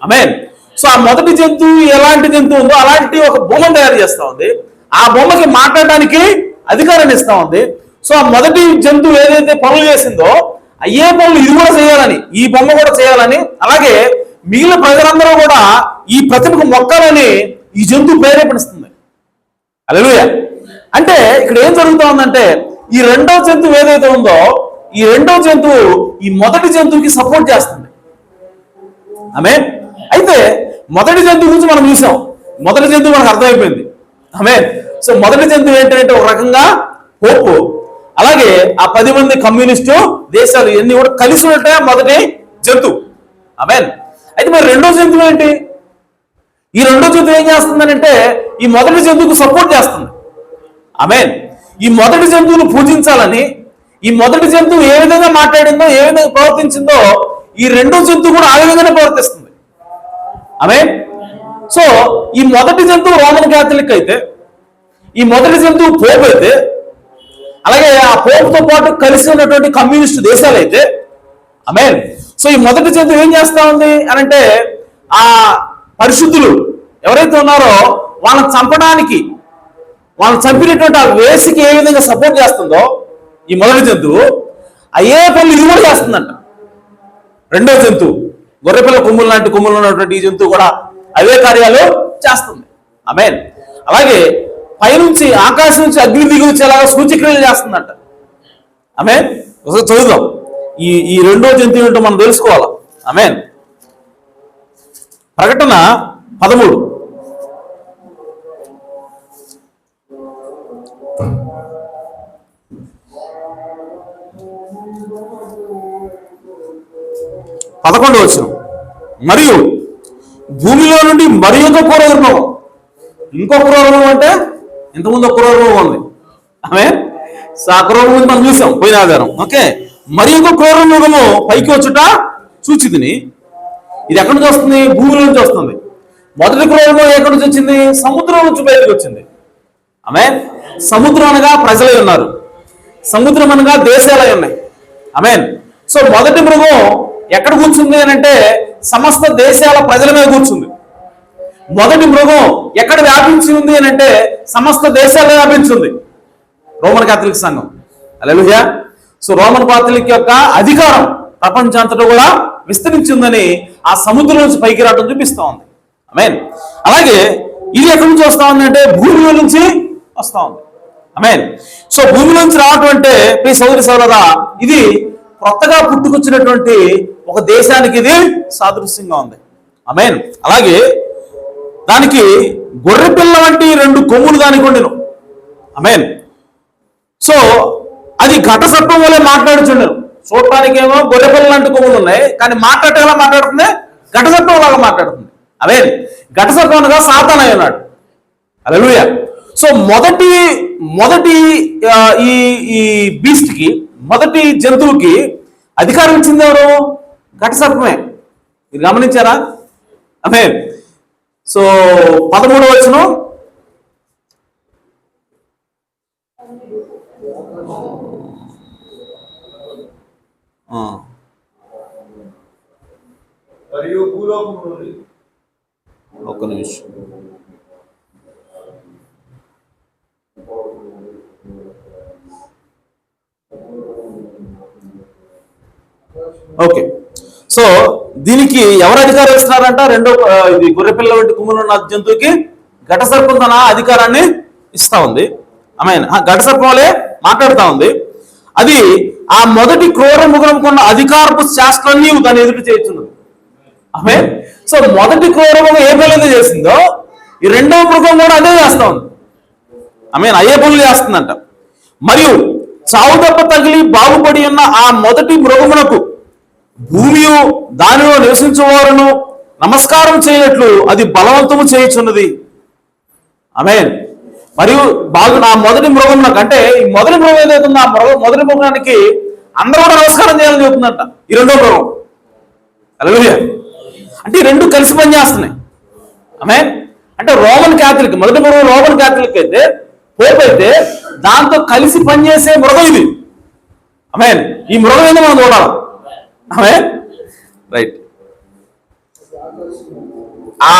Speaker 1: ఆమేన్. సో ఆ మొదటి జంతువు ఎలాంటి జంతువు ఉందో అలాంటి ఒక బొమ్మను తయారు చేస్తూ ఉంది. ఆ బొమ్మకి మాట్లాడడానికి అధికారాన్ని ఇస్తూ ఉంది. సో ఆ మొదటి జంతువు ఏదైతే పనులు చేసిందో అయ్యే పనులు ఇది కూడా చేయాలని, ఈ బొమ్మ కూడా చేయాలని, అలాగే మిగిలిన ప్రజలందరూ కూడా ఈ ప్రతిమకు మొక్కాలని ఈ జంతువు ప్రేరేపణిస్తుంది. హల్లెలూయా. అంటే ఇక్కడ ఏం జరుగుతూ ఉందంటే ఈ 2వ జంతువు ఏదైతే ఉందో ఈ 2వ జంతువు ఈ మొదటి జంతువుకి సపోర్ట్ చేస్తుంది. ఆమేన్. అయితే మొదటి జంతువు గురించి మనం చూసాం, మొదటి జంతువు మనకు అర్థమైపోయింది. ఆమేన్. సో మొదటి జంతువు ఏంటంటే ఒక రకంగా హోప్, అలాగే ఆ 10 మంది కమ్యూనిస్టు దేశాలు ఇవన్నీ కూడా కలిసి ఉంటే మొదటి జంతువు. ఆమేన్. అయితే మరి 2వ జంతువు ఏంటి? ఈ 2వ జంతువు ఏం చేస్తుందనంటే ఈ మొదటి జంతువుకు సపోర్ట్ చేస్తుంది. ఆమేన్. ఈ మొదటి జంతువును పూజించాలని, ఈ మొదటి జంతువు ఏ విధంగా మాట్లాడిందో, ఏ విధంగా ప్రవర్తించిందో ఈ 2వ జంతువు కూడా ఆ విధంగానే ప్రవర్తిస్తుంది. ఆమేన్. సో ఈ మొదటి జంతువు రోమన్ క్యాథలిక్ అయితే, ఈ మొదటి జంతువు పోపు అయితే, అలాగే ఆ పోపుతో పాటు కలిసి ఉన్నటువంటి కమ్యూనిస్టు దేశాలు అయితే, ఆమేన్. సో ఈ మొదటి జంతువు ఏం చేస్తా ఉంది అనంటే ఆ పరిశుద్ధులు ఎవరైతే ఉన్నారో వాళ్ళని చంపడానికి, వాళ్ళని చంపినటువంటి ఆ వేసికి ఏ విధంగా సపోర్ట్ చేస్తుందో ఈ మొదటి జంతువు అయ్యే పనులు ఇది కూడా చేస్తుందంట. 2వ జంతువు గొర్రెపిల్ల కొమ్ములు లాంటి కొమ్ములు ఉన్నటువంటి ఈ జంతువు కూడా అవే కార్యాలు చేస్తుంది. ఆమేన్. అలాగే పైనుంచి ఆకాశం నుంచి అగ్ని దిగి వచ్చేలాగా సూచక్రియలు చేస్తుందంట. ఆమేన్. ఒకసారి చదువుదాం. ఈ 2వ జంతువు ఏంటో మనం తెలుసుకోవాలి. ఆమేన్. ప్రకటన 13 11వ వచనం. మరియు భూమిలో నుండి మరి ఒక క్రూరమృగం, ఇంకో క్రూరమృగం అంటే ఇంతకుముందు ఒక క్రూరమృగం ఉంది. ఆమేన్. ఆ క్రూరమృగం మనం చూసాం పోయిన ఆధారం. ఓకే. మరి ఒక క్రూరమృగము పైకి వచ్చుట చూచితిని. ఇది ఎక్కడి నుంచి వస్తుంది? భూమిలో నుంచి వస్తుంది. మొదటి క్రూరమృగం ఎక్కడి నుంచి వచ్చింది? సముద్రం నుంచి బయటకు వచ్చింది. ఆమేన్. సముద్రం అనగా ప్రజలై ఉన్నారు, సముద్రం అనగా దేశాలై ఉన్నాయి. ఆమేన్. సో మొదటి మృగం ఎక్కడ కూర్చుంది అని అంటే సమస్త దేశాల ప్రజల మీద కూర్చుంది. మొదటి మృగం ఎక్కడ వ్యాపించి ఉంది అని అంటే సమస్త దేశాల్లో వ్యాపించింది, రోమన్ కాథలిక్ సంఘం. హల్లెలూయా. సో రోమన్ కాథలిక్ యొక్క అధికారం ప్రపంచాంతటా కూడా విస్తరించిందని ఆ సముద్రం నుంచి పైకి రావడం చూపిస్తా ఉంది. ఆమేన్. అలాగే ఇది ఎక్కడి నుంచి వస్తా ఉంది అంటే భూమిలో నుంచి వస్తూ ఉంది. ఆమేన్. సో భూమిలోంచి రావటం అంటే మీ సోదరి సోదరా, ఇది కొత్తగా పుట్టుకొచ్చినటువంటి ఒక దేశానికి ఇది సాదృశ్యంగా ఉంది. ఆమేన్. అలాగే దానికి గొర్రె పిల్ల వంటి 2 కొమ్ములు దానికి ఉండెను. ఆమేన్. సో అది ఘట సర్పం వల్లే మాట్లాడుచుండెను. చూడటానికేమో గొర్రె పిల్ల లాంటి కొమ్ములు ఉన్నాయి, కానీ మాట్లాడటం ఎలా మాట్లాడుతుంది? ఘట సర్పం లాగా మాట్లాడుతుంది. ఆమేన్. ఘట సర్పం అనగా సాతాను అయి ఉన్నాడు. హల్లెలూయా. సో మొదటి ఈ బీస్ట్కి, మొదటి జంతువుకి అధికారం ఇచ్చింది ఎవరు? ఘట సర్పమే. మీరు గమనించారా? ఆమేన్. సో 13వ వచనం, ఒక్క నిమిషం. ఓకే. సో దీనికి ఎవరు అధికారం ఇస్తున్నారంట? ఇది గొర్రెపిల్ల వంటి కొమ్ములు ఉన్న జంతువుకి ఘట సర్పం తన అధికారాన్ని ఇస్తా ఉంది. ఆమేన్. ఘట సర్పం వలె మాట్లాడుతూ ఉంది. అది ఆ మొదటి క్రూర మృగం కొన్న అధికారపు శాస్త్రాన్ని దాన్ని ఎదురు చేస్తున్నది. ఆమేన్. సో మొదటి క్రూర మృగం ఏ పనులు చేసిందో ఈ రెండవ మృగం కూడా అదే చేస్తా ఉంది. ఆమేన్. అయ్యే పనులు చేస్తుందంట. మరియు చావు దెబ్బ తగిలి బాగుపడి ఉన్న ఆ మొదటి మృగమునకు భూమియు దానిలో నివసించేవారును నమస్కారం చేయనట్లు అది బలవంతము చేయుచున్నది. ఆమేన్. మరియు నా మొదటి మృగమునకు, అంటే ఈ మొదటి మృగం ఏదైతే ఉందో ఆ మొదటి మృగానికి అందరూ కూడా నమస్కారం చేయాలని చెబుతుందంట ఈ రెండో మృగం. హల్లెలూయా. అంటే ఈ రెండు కలిసి పనిచేస్తున్నాయి. ఆమేన్. అంటే రోమన్ క్యాథలిక్, మొదటి మృగం రోమన్ క్యాథలిక్ అయితే, పోప్ అయితే దాంతో కలిసి పనిచేసే మృగం ఇది. ఆమేన్. ఈ మృగం ఏందో మనం చూడాలి. ఆమేన్. రైట్. ఆ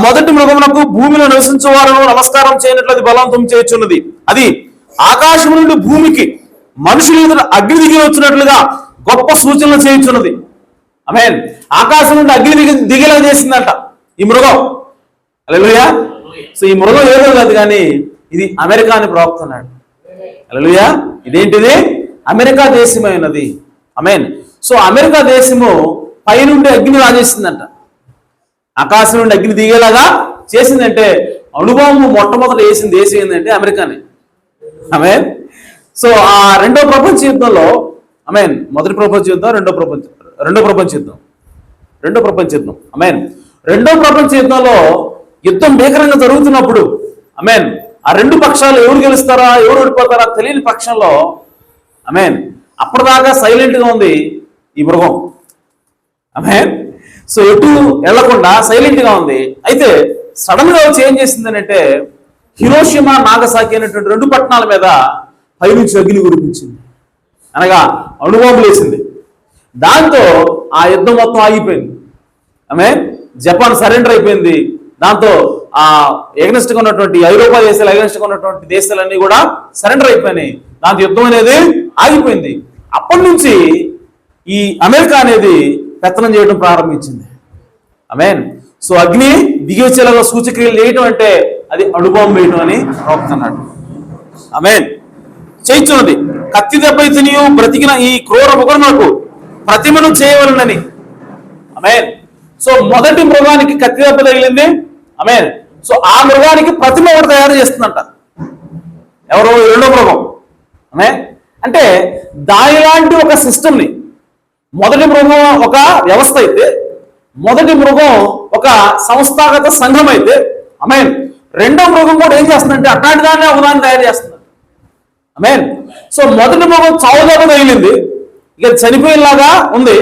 Speaker 1: మొదటి మృగమునకు భూమిలో నివసించేవారును నమస్కారం చేయనట్లు అది బలవంతం చేయుచున్నది. అది ఆకాశం నుండి భూమికి మనుషులు ఎదుట అగ్ని దిగి వచ్చినట్లుగా గొప్ప సూచనలు చేయుచున్నది. ఆమేన్. ఆకాశం నుండి అగ్ని దిగేలా చేసిందంట ఈ మృగం. హల్లెలూయా. సో ఈ మృగం ఏదో కాదు, కానీ ఇది అమెరికా అని ప్రవక్తున్నాడు. హల్లెలూయా. ఇదేంటిది? అమెరికా దేశమైనది. ఆమేన్. సో అమెరికా దేశము పైనుండి అగ్ని రాజేసిందంట. ఆకాశం నుండి అగ్ని దిగేలాగా చేసిందంటే అణుబాంబు మొట్టమొదటి వేసిన దేశం ఏంటంటే అమెరికానే. ఆమేన్. సో ఆ రెండో ప్రపంచ యుద్ధంలో, ఆమేన్, మొదటి ప్రపంచ యుద్ధం, రెండో ప్రపంచ యుద్ధం. ఆమేన్. రెండో ప్రపంచ యుద్ధంలో యుద్ధం భీకరంగా జరుగుతున్నప్పుడు, ఆమేన్, ఆ రెండు పక్షాలు ఎవరు గెలుస్తారా ఎవరు ఓడిపోతారా తెలియని పక్షంలో, ఆమేన్, అప్పటిదాకా సైలెంట్ గా ఉంది ఈ మృగం. ఆమేన్. సో ఎటు వెళ్లకుండా సైలెంట్ గా ఉంది. అయితే సడన్ గా వచ్చి ఏం చేసింది అంటే, హిరోషిమా నాగసాకి అనేటువంటి 2 పట్టణాల మీద పైనుంచి అగ్ని కురిపించింది, అనగా అణుబాంబులు వేసింది. దాంతో ఆ యుద్ధం మొత్తం ఆగిపోయింది. ఆమేన్. జపాన్ సరెండర్ అయిపోయింది. దాంతో ఆ ఎగనెస్ట్ గా ఉన్నటువంటి ఐరోపా దేశాలు, ఎగనెస్ట్ గా ఉన్నటువంటి దేశాలన్నీ కూడా సరెండర్ అయిపోయినాయి. దాంతో యుద్ధం అనేది ఆగిపోయింది. అప్పటి నుంచి ఈ అమెరికా అనేది పెత్తనం చేయడం ప్రారంభించింది. ఆమేన్. సో అగ్ని దిగి వచ్చేలాగా సూచక్రియలు చేయటం అంటే అది అణుబాంబు వేయటం అని ప్రవక్తున్నాడు. ఆమేన్. చేయించున్నది. కత్తి దెబ్బైతే నీవు బ్రతికిన ఈ క్రూర మృగమునకు ప్రతిమను చేయవలనని. ఆమేన్. సో మొదటి మృగానికి కత్తి దెబ్బ తగిలింది. ఆమేన్. సో ఆ మృగానికి ప్రతిమ ఒకటి తయారు చేస్తుందంట. ఎవరు? రెండో మృగం. ఆమేన్. అంటే దానిలాంటి ఒక సిస్టమ్ని, మొదటి మృగం ఒక వ్యవస్థ అయితే, మొదటి మృగం ఒక సంస్థాగత సంఘం అయితే, ఆమేన్, రెండో మృగం కూడా ఏం చేస్తుందంటే అట్లాంటి దాన్ని ఒకదాన్ని తయారు చేస్తుంది. ఆమేన్. సో మొదటి మృగం చావుదెబ్బ తగిలింది, ఇక చనిపోయేలాగా ఉంది,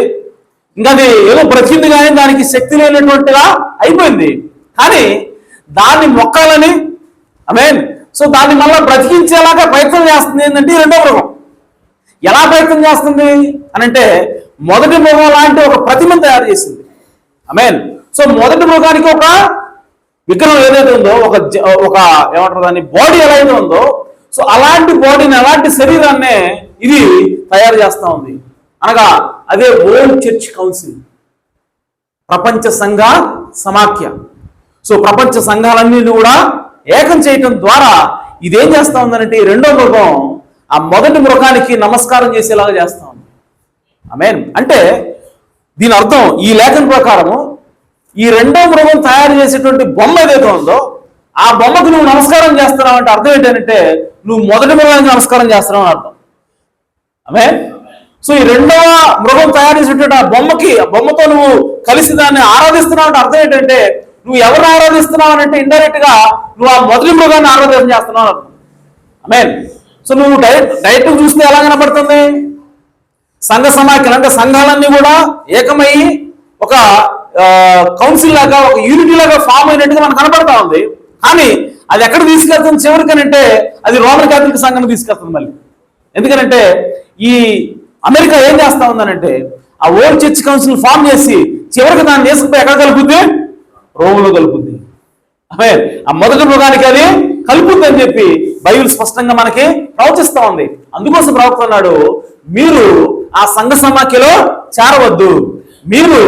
Speaker 1: ఇంకా అది ఏదో బ్రతికింది కానీ దానికి శక్తి లేనటువంటిగా అయిపోయింది. కానీ దాన్ని మొక్కాలని, ఆమేన్, సో దాన్ని మళ్ళీ బ్రతికించేలాగా ప్రయత్నం చేస్తుంది. ఏంటంటే రెండో మృగం ఎలా ప్రయత్నం చేస్తుంది అని అంటే, మొదటి మృగం లాంటి ఒక ప్రతిమను తయారు చేసింది. ఆమేన్. సో మొదటి మృగానికి ఒక విగ్రహం ఏదైతే ఉందో, ఒక ఏమంటారు దాన్ని, బాడీ ఎలా అయితే ఉందో, సో అలాంటి బాడీని, అలాంటి శరీరాన్నే ఇది తయారు చేస్తా ఉంది. అనగా అదే వరల్డ్ చర్చ్ కౌన్సిల్, ప్రపంచ సంఘ సమాఖ్య. సో ప్రపంచ సంఘాలన్నీ కూడా
Speaker 2: ఏకం చేయటం ద్వారా ఇదేం చేస్తా ఉందంటే ఈ రెండో మృగం ఆ మొదటి మృగానికి నమస్కారం చేసేలాగా చేస్తా ఉంది. ఆమేన్. అంటే దీని అర్థం ఈ లేఖన ప్రకారము ఈ రెండో మృగం తయారు చేసేటువంటి బొమ్మ ఏదైతే ఉందో ఆ బొమ్మకు నువ్వు నమస్కారం చేస్తున్నావు అంటే అర్థం ఏంటంటే నువ్వు మొదటి మృగానికి నమస్కారం చేస్తున్నావు అని అర్థం. ఆమేన్. సో ఈ రెండవ మృగం తయారు చేసేటువంటి ఆ బొమ్మతో నువ్వు కలిసి దాన్ని ఆరాధిస్తున్నావు అంటే అర్థం ఏంటంటే నువ్వు ఎవరిని ఆరాధిస్తున్నావు అంటే ఇండైరెక్ట్ గా నువ్వు ఆ మొదటి మృగాన్ని ఆరాధన చేస్తున్నావు అర్థం. ఆమేన్. సో నువ్వు డైరెక్ట్ చూస్తే ఎలా కనబడుతుంది? సంఘ సమాఖ్యలు అంటే సంఘాలన్నీ కూడా ఏకమై ఒక కౌన్సిల్ లాగా ఒక యూనిటీ లాగా ఫామ్ అయినట్టుగా మనకు కనబడతా ఉంది. కానీ అది ఎక్కడ తీసుకెళ్తుంది చివరికనంటే అది రోమన్ క్యాథలిక్ సంఘం తీసుకెళ్తుంది మళ్ళీ. ఎందుకనంటే ఈ అమెరికా ఏం చేస్తా ఉందనంటే ఆ ఓల్డ్ చర్చ్ కౌన్సిల్ ఫామ్ చేసి చివరికి దాన్ని తీసుకుపోయి ఎక్కడ కలుపుద్ది? రోములో కలుపుద్ది. ఆ మొదటి మృగానికి అది కలుపుద్ది అని చెప్పి బైబిల్ స్పష్టంగా మనకి ప్రవచిస్తా ఉంది. అందుకోసం ప్రవక్త అన్నాడు, మీరు ఆ సంఘ సమాఖ్యలో చేరవద్దు, మీరు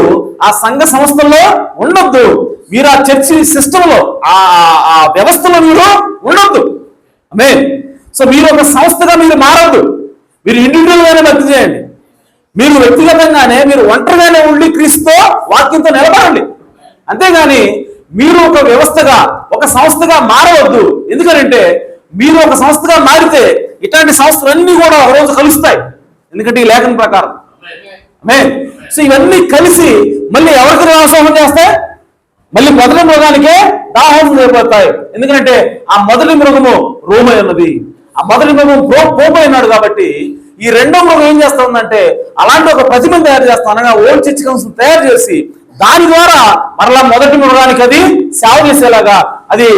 Speaker 2: ఆ సంఘ సంస్థల్లో ఉండొద్దు, మీరు ఆ చర్చి సిస్టంలో ఆ వ్యవస్థలో మీరు ఉండొద్దు. ఆమేన్. సో మీరు ఒక సంస్థగా మీరు మారద్దు, మీరు ఇండివిజువల్ గానే భక్తి చేయండి, మీరు వ్యక్తిగతంగానే మీరు ఒంటరిగానే ఉండి క్రీస్తుతో వాక్యంతో నిలబడండి. అంతేగాని మీరు ఒక వ్యవస్థగా ఒక సంస్థగా మారవద్దు. ఎందుకంటే మీరు ఒక సంస్థగా మారితే ఇట్లాంటి సంస్థలన్నీ కూడా ఒక రోజు కలుస్తాయి. ఎందుకంటే ఈ లేఖన ప్రకారం సో ఇవన్నీ కలిసి మళ్ళీ ఎవరికి దాసోహం చేస్తాయి? మళ్ళీ మొదటి మృగానికే దాహోహం అయిపోతాయి. ఎందుకంటే ఆ మొదటి మృగము రోమై ఉన్నది, ఆ మొదటి మృగం పోపై ఉన్నాడు. కాబట్టి ఈ రెండో మృగం ఏం చేస్తా ఉందంటే అలాంటి ఒక ప్రతిమను తయారు చేస్తాం, అనగా ఓల్డ్ చర్చ్ కౌన్సిల్ తయారు చేసి దాని ద్వారా మరలా మొదటి మృగానికి అది సేవ చేసేలాగా, అది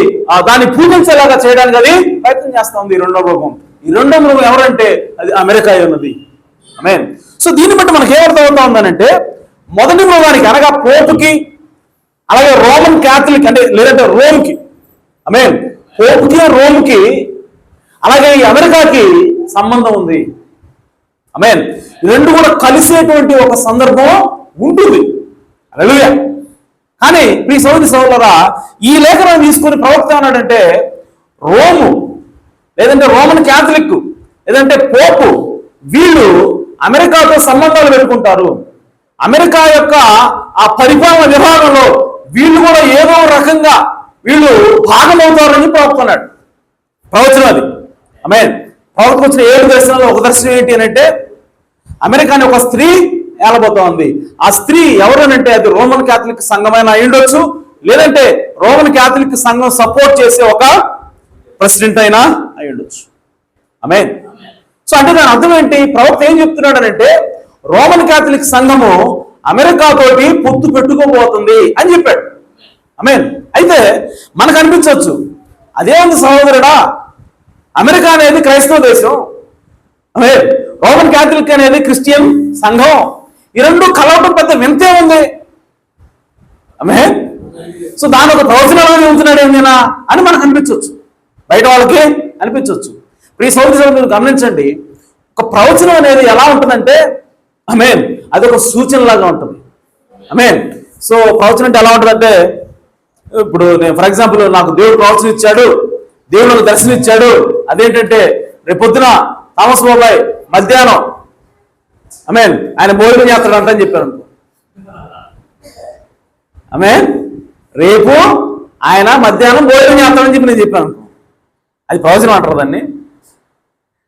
Speaker 2: దాన్ని పూజించేలాగా చేయడానికి అది ప్రయత్నం చేస్తా ఉంది ఈ రెండో మృగం. ఈ రెండో మృగం ఎవరంటే అది అమెరికా ఉన్నది. ఆమేన్. సో దీన్ని బట్టి మనకి ఏమర్థం అవుతా ఉందనంటే మొదటి మృగానికి అనగా పోపుకి, అలాగే రోమన్ క్యాథలిక్ అంటే లేదంటే రోమ్కి, ఆమేన్, పోపుకి రోమ్కి అలాగే ఈ అమెరికాకి సంబంధం ఉంది. ఆమేన్. రెండు కూడా కలిసేటువంటి ఒక సందర్భం ఉంటుంది. హల్లెలూయా. కానీ మీ సోదరి సోదరులారా, ఈ లేఖనం తీసుకుని ప్రవక్త అన్నాడంటే రోము లేదంటే రోమన్ క్యాథలిక్ లేదంటే పోపు వీళ్ళు అమెరికాతో సంబంధాలు పెట్టుకుంటారు. అమెరికా యొక్క ఆ పరిపాలన విభాగంలో వీళ్ళు కూడా ఏదో రకంగా వీళ్ళు భాగమవుతారని ప్రవక్తున్నాడు. ప్రవచనం అది. ఆమేన్. ప్రవక్తకు వచ్చిన 7 దర్శనాల్లో ఒక దర్శనం ఏంటి అని అంటే అమెరికాని ఒక స్త్రీ ఏలబోతా ఉంది. ఆ స్త్రీ ఎవరనంటే అది రోమన్ క్యాథలిక్ సంఘమైనా అయ్యుండొచ్చు, లేదంటే రోమన్ క్యాథలిక్ సంఘం సపోర్ట్ చేసే ఒక ప్రెసిడెంట్ అయినా అయ్యుండొచ్చు. ఆమేన్. సో అంటే దాని అర్థం ఏంటి? ప్రవక్త ఏం చెప్తున్నాడు అంటే రోమన్ క్యాథలిక్ సంఘము అమెరికాతోటి పొత్తు పెట్టుకోబోతుంది అని చెప్పాడు. ఆమేన్. అయితే మనకు అనిపించవచ్చు అదేముంది సహోదరుడా, అమెరికా అనేది క్రైస్తవ దేశం, ఆమేన్, రోమన్ క్యాథలిక్ అనేది క్రిస్టియన్ సంఘం, ఈ రెండు కలవటం పెద్ద వింతే ఉంది. ఆమేన్. సో దాని ఒక ప్రవచనాలు చెబుతున్నాడు ఏమైనా అని మనకు అనిపించవచ్చు, బయట వాళ్ళకి అనిపించవచ్చు. ఈ సోదరు మీరు గమనించండి, ఒక ప్రవచనం అనేది ఎలా ఉంటుందంటే ఆమేన్ అది ఒక సూచనలాగా ఉంటుంది. ఆమేన్. సో ప్రవచనం అంటే ఎలా ఉంటుందంటే ఇప్పుడు నేను ఫర్ ఎగ్జాంపుల్ నాకు దేవుడు ప్రవచనం ఇచ్చాడు, దేవుడు నాకు దర్శనం ఇచ్చాడు, అదేంటంటే రేపొద్దున థామస్ బాబాయ్ మధ్యాహ్నం ఆమేన్ ఆయన భోజనం చేస్తాడంట అని చెప్పాను. ఆమేన్. రేపు ఆయన మధ్యాహ్నం భోజనం చేస్తాడని చెప్పి నేను చెప్పాను. అది ప్రవచనం అంటారు దాన్ని.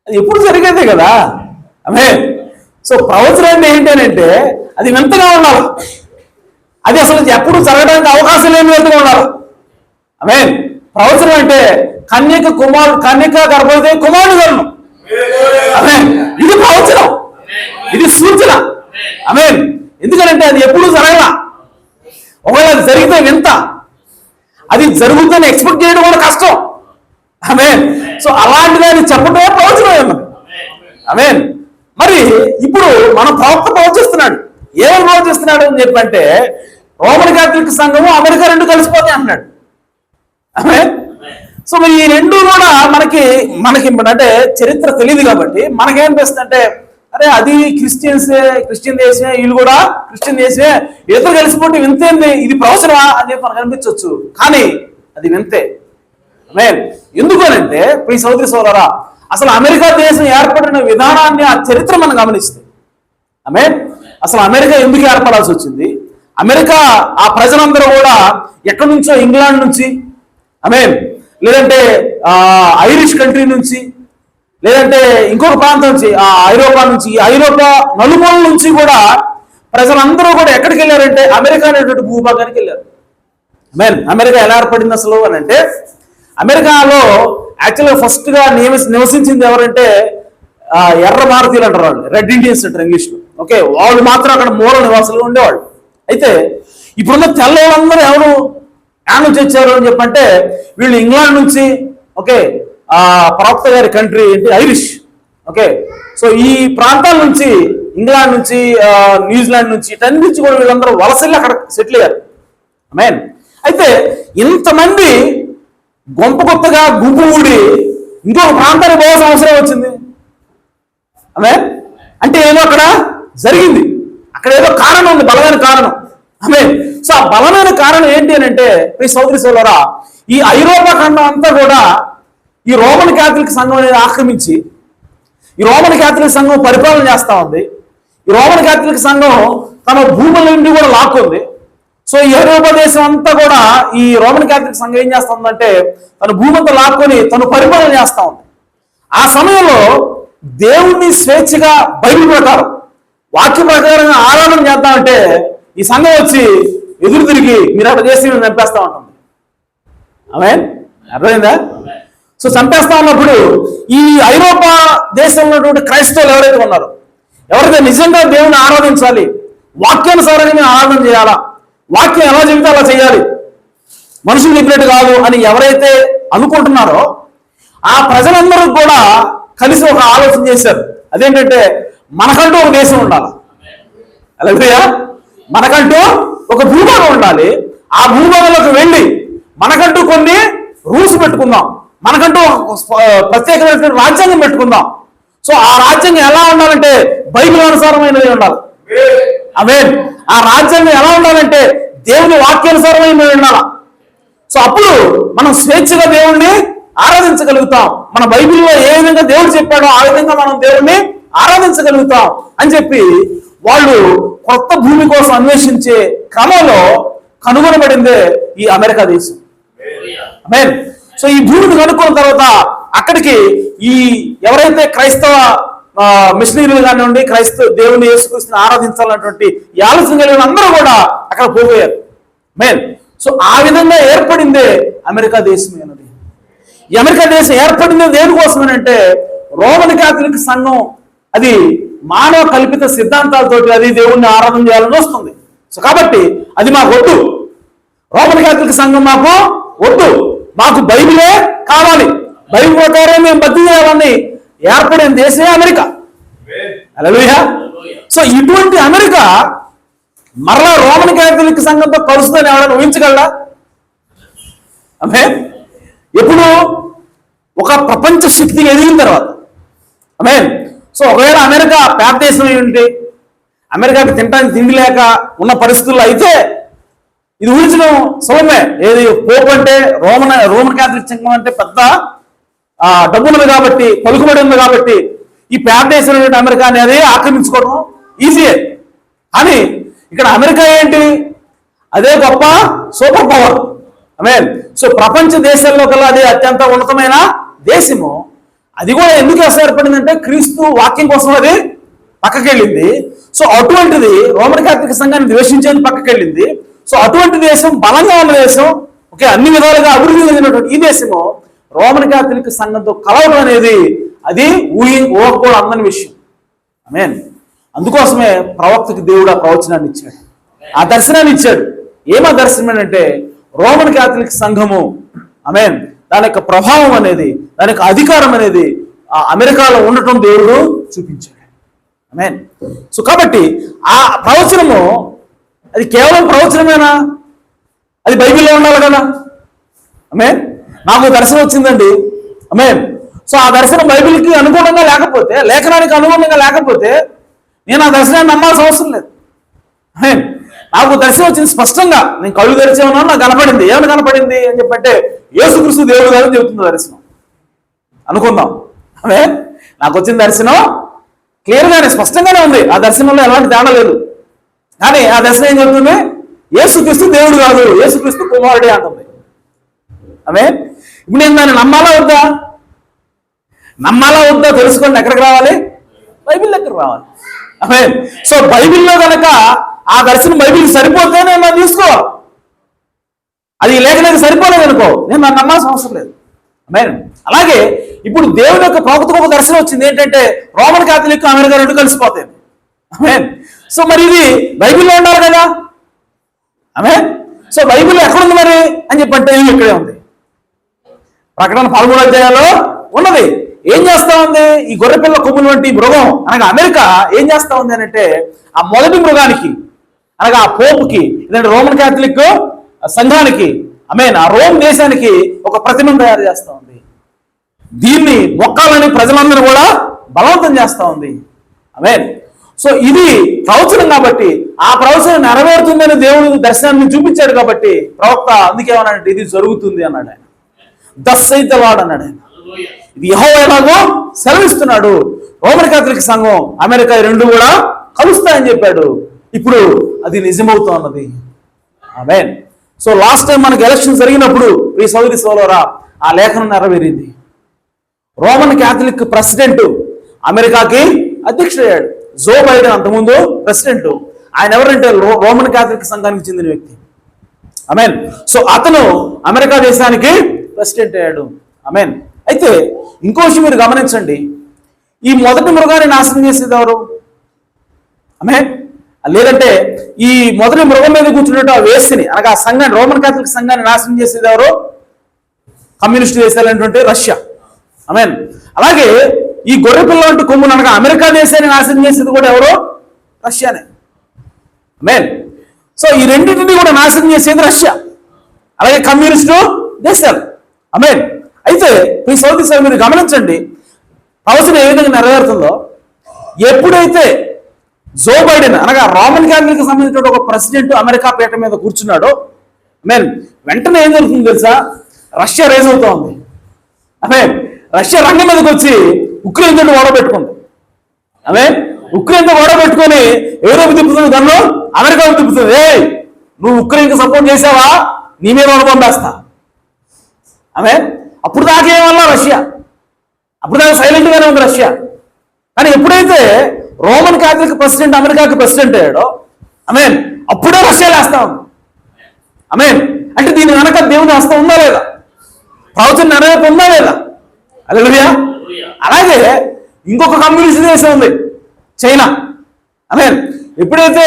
Speaker 2: అది ఎప్పుడు జరిగేదే కదా. ఆమేన్. సో ప్రవచనం అంటే ఏంటంటే అది వింతగా ఉండాలి, అది అసలు ఎప్పుడు జరగడానికి అవకాశం లేని విధంగా ఉండాలి. ఆమేన్. ప్రవచనం అంటే కన్యక గర్భవతి కుమారుడు గర్భం. ఆమేన్. ఇది ప్రవచనం, ఇది సూచన. ఆమేన్. ఎందుకంటే అది ఎప్పుడు జరగల, ఒకవేళ అది జరిగితే వింత, అది జరుగుతుందని ఎక్స్పెక్ట్ చేయడం కూడా కష్టం. ఆమేన్. సో అలాంటిది అని చెప్పడమే ప్రవచనం ఏమది. ఆమేన్. మరి ఇప్పుడు మన ప్రవక్త ప్రవచిస్తున్నాడు. ఏమని ప్రవచిస్తున్నాడు అని చెప్పంటే రోమన్ క్యాథలిక్ సంఘము అమెరికా రెండు కలిసిపోతాయి అంటున్నాడు. ఆమేన్. సో మరి ఈ రెండు కూడా మనకి అంటే చరిత్ర తెలియదు కాబట్టి మనకేమనిపిస్తుంది అంటే అరే అది క్రిస్టియన్ దేశమే, వీళ్ళు కూడా క్రిస్టియన్ దేశమే, ఇద్దరు కలిసిపోతే వింతేంది, ఇది ప్రవచనమా అని చెప్పి మనకు అనిపించవచ్చు. కానీ అది వింతే. ఆమేన్. ఎందుకనంటే ప్రియ సోదరి సోదరా, అసలు అమెరికా దేశం ఏర్పడిన విధానాన్ని, ఆ చరిత్ర మనం గమనిస్తే, ఆమేన్, అసలు అమెరికా ఎందుకు ఏర్పడాల్సి వచ్చింది? అమెరికా ఆ ప్రజలందరూ కూడా ఎక్కడి నుంచో, ఇంగ్లాండ్ నుంచి, ఆమేన్, లేదంటే ఐరిష్ కంట్రీ నుంచి, లేదంటే ఇంకొక ప్రాంతం నుంచి, ఐరోపా నుంచి, ఈ ఐరోపా నలుమూల నుంచి కూడా ప్రజలందరూ కూడా ఎక్కడికి వెళ్ళారంటే అమెరికా అనేటువంటి భూభాగానికి వెళ్ళారు. ఆమేన్. అమెరికా ఎలా ఏర్పడింది అసలు అని అంటే, అమెరికాలో యాక్చువల్గా ఫస్ట్ గా నివసించింది ఎవరంటే ఎర్ర భారతీయులు అంటారు, వాళ్ళు రెడ్ ఇండియన్స్ అంటారు ఇంగ్లీష్లో. ఓకే, వాళ్ళు మాత్రం అక్కడ మూల నివాసులు ఉండేవాళ్ళు. అయితే ఇప్పుడున్న తెల్ల వాళ్ళందరూ ఎవరు యాడ్ నుంచి వచ్చారు అని చెప్పంటే, వీళ్ళు ఇంగ్లాండ్ నుంచి, ఓకే, ప్రవక్త గారి కంట్రీ ఏంటి ఐరిష్. ఓకే, సో ఈ ప్రాంతాల నుంచి, ఇంగ్లాండ్ నుంచి, న్యూజిలాండ్ నుంచి, ఇటన్ని నుంచి కూడా వీళ్ళందరూ వలసల్లి అక్కడ సెటిల్ అయ్యారు. ఆమేన్. అయితే ఇంతమంది కొత్తగా గుంపు ఊడి ఇంకొక ప్రాంతానికి పోవాల్సిన అవసరం వచ్చింది. ఆమేన్. అంటే ఏదో అక్కడ జరిగింది, అక్కడ ఏదో కారణం ఉంది, బలమైన కారణం. ఆమేన్. సో ఆ బలమైన కారణం ఏంటి అని అంటే, మీ సోదరి సోదరా, ఈ ఐరోపా ఖండం అంతా కూడా ఈ రోమన్ క్యాథలిక్ సంఘం అనేది ఆక్రమించి, ఈ రోమన్ క్యాథలిక్ సంఘం పరిపాలన చేస్తా ఉంది. ఈ రోమన్ క్యాథలిక్ సంఘం తన భూముల నుండి కూడా లాక్కుంది. సో ఈ ఐరోపా దేశం అంతా కూడా ఈ రోమన్ క్యాథలిక్ సంఘం ఏం చేస్తా ఉందంటే, తన భూమంతా లాక్కొని తను పరిపాలన చేస్తా ఉంది. ఆ సమయంలో దేవుణ్ణి స్వేచ్ఛగా బైబిల్ ప్రకారం, వాక్య ప్రకారంగా ఆరాధన చేద్దామంటే ఈ సంఘం వచ్చి ఎదురు తిరిగి మీరు అక్కడ చేసి మేము చంపేస్తా ఉంటుంది. ఆమేన్. అర్థమైందా? సో చంపేస్తా ఉన్నప్పుడు ఈ ఐరోపా దేశంలో ఉన్నటువంటి క్రైస్తవులు ఎవరైతే ఉన్నారో, ఎవరైతే నిజంగా దేవుని ఆరాధించాలి, వాక్యానుసారంగా మేము ఆరాధన చేయాలా, వాక్యం ఎలా చెబితే అలా చేయాలి, మనుషులు చెప్పినట్టు కాదు అని ఎవరైతే అనుకుంటున్నారో ఆ ప్రజలందరూ కూడా కలిసి ఒక ఆలోచన చేశారు. అదేంటంటే, మనకంటూ ఒక దేశం ఉండాలి, అలాగే మనకంటూ ఒక భూభాగం ఉండాలి. ఆ భూభాగంలోకి వెళ్ళి మనకంటూ కొన్ని రూల్స్ పెట్టుకుందాం, మనకంటూ ప్రత్యేకమైన రాజ్యాంగం పెట్టుకుందాం. సో ఆ రాజ్యాంగం ఎలా ఉండాలంటే బైబిల్ అనుసారమైనది ఉండాలి. ఆమేన్. ఆ రాజ్యాంగం ఎలా ఉండాలంటే దేవుని వాక్యానుసారమైనది ఉండాలి. సో అప్పుడు మనం స్వేచ్ఛగా దేవుణ్ణి ఆరాధించగలుగుతాం. మన బైబిల్లో ఏ విధంగా దేవుడు చెప్పాడో ఆ విధంగా మనం దేవుణ్ణి ఆరాధించగలుగుతాం అని చెప్పి వాళ్ళు కొత్త భూమి కోసం అన్వేషించే క్రమంలో కనుగొనబడిందే ఈ అమెరికా దేశం. ఆమేన్. సో ఈ భూమిని కనుక్కున్న తర్వాత అక్కడికి ఈ ఎవరైతే క్రైస్తవ మిషనరీలు కానివ్వండి, క్రైస్తవ దేవుని యేసుక్రీస్తుని ఆరాధించాలన్నటువంటి ఈ ఆలోచన కలిగిన అందరూ కూడా అక్కడ పోయారు. ఆమేన్. సో ఆ విధంగా ఏర్పడిందే అమెరికా దేశం అన్నది. ఈ అమెరికా దేశం ఏర్పడింది దేనికోసమని అంటే, రోమన్ క్యాథలిక్ సంఘం అది మానవ కల్పిత సిద్ధాంతాలతోటి అది దేవుణ్ణి ఆరాధన చేయాలని వస్తుంది. సో కాబట్టి అది మాకు వద్దు, రోమన్ క్యాథలిక్ సంఘం మాకు వద్దు, మాకు బైబిలే కావాలి, బైబిల్ ప్రకారం మేము బతికి చేయాలని ఏర్పడిన దేశమే అమెరికా. హల్లెలూయా. సో ఇటువంటి అమెరికా మరలా రోమన్ క్యాథలిక్ సంఘంతో కలుస్తుందని ఎవరైనా ఊహించగలరా? ఆమేన్. ఎప్పుడు ఒక ప్రపంచ శక్తికి ఎదిగిన తర్వాత. ఆమేన్. సో ఒకవేళ అమెరికా పేద దేశం ఏంటి, అమెరికాకి తినడానికి తిండి లేక ఉన్న పరిస్థితుల్లో అయితే ఇది ఊహించడం సులభమే. ఏది పోప్ అంటే రోమన్ క్యాథలిక్ సంఘం అంటే పెద్ద డబ్బు ఉన్నది కాబట్టి, పలుకుబడి ఉంది కాబట్టి ఈ పేద దేశం అమెరికా అనేది ఆక్రమించుకోవడం ఈజీయే. కానీ ఇక్కడ అమెరికా ఏంటి, అదే గొప్ప సూపర్ పవర్. ఆమేన్. సో ప్రపంచ దేశాల్లో కల్లా అది అత్యంత ఉన్నతమైన దేశము. అది కూడా ఎందుకు ఏర్పడిందంటే క్రీస్తు వాక్యం కోసం అది పక్కకెళ్ళింది. సో అటువంటిది రోమన్ క్యాథలిక్ సంఘాన్ని ద్వేషించేది పక్కకెళ్ళింది. సో అటువంటి దేశం బలంగా ఉన్న దేశం, ఓకే, అన్ని విధాలుగా అభివృద్ధి చెందినటువంటి ఈ దేశము రోమన్ క్యాథలిక్ సంఘంతో కలవడం అనేది అది ఊహకు అందని విషయం. ఆమేన్. అందుకోసమే ప్రవక్తకి దేవుడు ఆ ప్రవచనాన్ని ఇచ్చాడు, ఆ దర్శనాన్ని ఇచ్చాడు. ఏమా దర్శనం అంటే రోమన్ క్యాథలిక్ సంఘము, ఆమేన్, దాని యొక్క ప్రభావం అనేది, దాని యొక్క అధికారం అనేది ఆ అమెరికాలో ఉండటం దేవుడు చూపించాడు. ఆమేన్. సో కాబట్టి ఆ ప్రవచనము అది కేవలం ప్రవచనమేనా, అది బైబిల్లో ఉండాలి కదా. ఆమేన్. నాకు దర్శనం వచ్చిందండి, ఆమేన్. సో ఆ దర్శనం బైబిల్కి అనుగుణంగా లేకపోతే, లేఖనానికి అనుగుణంగా లేకపోతే నేను ఆ దర్శనాన్ని నమ్మాల్సిన అవసరం లేదు. ఆమేన్. నాకు దర్శనం వచ్చింది స్పష్టంగా, నేను కళ్ళు తెరిచే ఉన్నాను, నాకు కనపడింది. ఏమైనా కనపడింది అని చెప్పంటే యేసుక్రీస్తు దేవుడు గారు చెబుతుంది దర్శనం అనుకుందాం. అదే నాకు వచ్చిన దర్శనం క్లియర్గానే స్పష్టంగానే ఉంది. ఆ దర్శనంలో ఎలాంటి తేడా లేదు. కానీ ఆ దర్శనం ఏం చెబుతుంది? యేసుక్రీస్తు దేవుడు కాదు, యేసుక్రీస్తు కుమారుడే అంటుంది. అదే ఇప్పుడు నేను దాన్ని నమ్మాలా వద్దా? నమ్మాలా వద్దా తెలుసుకోండి. ఎక్కడికి రావాలి? బైబిల్ దగ్గర రావాలి. అదే సో బైబిల్లో కనుక ఆ దర్శనం బైబిల్కి సరిపోతే నేను నన్ను తీసుకోవాలి. అది లేఖనానికి సరిపోలేదు అనుకో, నేను నన్ను నమ్మాల్సిన అవసరం లేదు. అలాగే ఇప్పుడు దేవుని యొక్క ప్రవక్తకు ఒక దర్శనం వచ్చింది. ఏంటంటే రోమన్ కాథలిక్ అమెరికా రెండు కలిసిపోతాయి. సో మరి ఇది బైబిల్లో ఉండాలి కదా. సో బైబిల్ ఎక్కడుంది మరి అని చెప్పంటే ఇక్కడే ఉంది. ప్రకటన 13వ అధ్యాయంలో ఉన్నది. ఏం చేస్తా ఉంది? ఈ గొర్రెపిల్ల కొమ్ములు వంటి మృగం అనగా అమెరికా ఏం చేస్తా ఉంది అని అంటే ఆ మొదటి మృగానికి అనగా ఆ పోపుకి, లేదంటే రోమన్ క్యాథలిక్ సంఘానికి, ఆ రోమ్ దేశానికి ఒక ప్రతిమను తయారు చేస్తా ఉంది. దీన్ని మొక్కాలని ప్రజలందరూ కూడా బలవంతం చేస్తా ఉంది. సో ఇది ప్రవచనం కాబట్టి ఆ ప్రవచనం నెరవేరుతుందని దేవుడు దర్శనాన్ని చూపించాడు కాబట్టి ప్రవక్త అందుకేమన్నాడంటే ఇది జరుగుతుంది అన్నాడు ఆయన. దస్సైతవాడు అన్నాడు ఆయన. ఇది యెహోవా ఎలాగో సెలవిస్తున్నాడు. రోమన్ క్యాథలిక్ సంఘం అమెరికా రెండు కూడా కలుస్తాయని చెప్పాడు. ఇప్పుడు అది నిజమవుతా ఉన్నది. ఆమేన్. సో లాస్ట్ టైం మనకి ఎలక్షన్ జరిగినప్పుడు ఈ సౌదీ సోలోరా ఆ లేఖనం నెరవేరింది. రోమన్ క్యాథలిక్ ప్రెసిడెంట్ అమెరికాకి అధ్యక్షుడయ్యాడు. జో బైడెన్ అంతకుముందు ప్రెసిడెంట్. ఆయన ఎవరంటే రోమన్ క్యాథలిక్ సంఘానికి చెందిన వ్యక్తి. ఆమేన్. సో అతను అమెరికా దేశానికి ప్రెసిడెంట్ అయ్యాడు. ఆమేన్. అయితే ఇంకో విషయం మీరు గమనించండి. ఈ మొదటి మృగాన్ని నాశనం చేసేది ఎవరు? ఆమేన్. లేదంటే ఈ మొదటి మృగం మీద కూర్చున్నట్టు ఆ వేస్తిని అనగా ఆ సంఘాన్ని, రోమన్ క్యాథలిక్ సంఘాన్ని నాశనం చేసేది ఎవరు? కమ్యూనిస్ట్ దేశాలైనటువంటి రష్యా. ఆమేన్. అలాగే ఈ గొర్రె పిల్ల వంటి కొమ్మును అనగా అమెరికా దేశాన్ని నాశనం చేసేది కూడా ఎవరు? రష్యానే. ఆమేన్. సో ఈ రెండింటిని కూడా నాశనం చేసేది రష్యా, అలాగే కమ్యూనిస్టు దేశాలు. ఆమేన్. అయితే ఈ సౌదీ సార్ మీరు గమనించండి, ప్రవచనం ఏ విధంగా నెరవేరుతుందో. ఎప్పుడైతే జో బైడెన్ అనగా రోమన్ క్యాథలిక్ సంబంధించిన ఒక ప్రెసిడెంట్ అమెరికా పీఠ మీద కూర్చున్నాడో వెంటనే ఏం జరుగుతుంది తెలుసా? రష్యా రేజ్ అవుతా ఉంది. రష్యా రంగం మీదకి వచ్చి ఉక్రెయిన్ తోటి ఓడబెట్టుకుంది. ఉక్రెయిన్ తో ఓడబెట్టుకొని యూరోప్ తిప్పుతుంది, దానిలో అమెరికా తిప్పుతుంది. నువ్వు ఉక్రెయిన్కి సపోర్ట్ చేసావా, నీ మీద ఓడబొందేస్తా. అప్పుడు దాకేమన్నా రష్యా, అప్పుడు దాకా సైలెంట్ గానే ఉంది రష్యా. కానీ ఎప్పుడైతే రోమన్ క్యాథలిక్ ప్రెసిడెంట్ అమెరికాకి ప్రెసిడెంట్ అయ్యాడో అప్పుడే రష్యా లేస్తా ఉంది. అంటే దీని వెనక దేవుని హస్తం ఉందా లేదా? ప్రవచనం నెరవేర్పు ఉందా లేదా? హల్లెలూయా. అలాగే ఇంకొక కమ్యూనిస్ట్ దేశం ఉంది, చైనా. ఎప్పుడైతే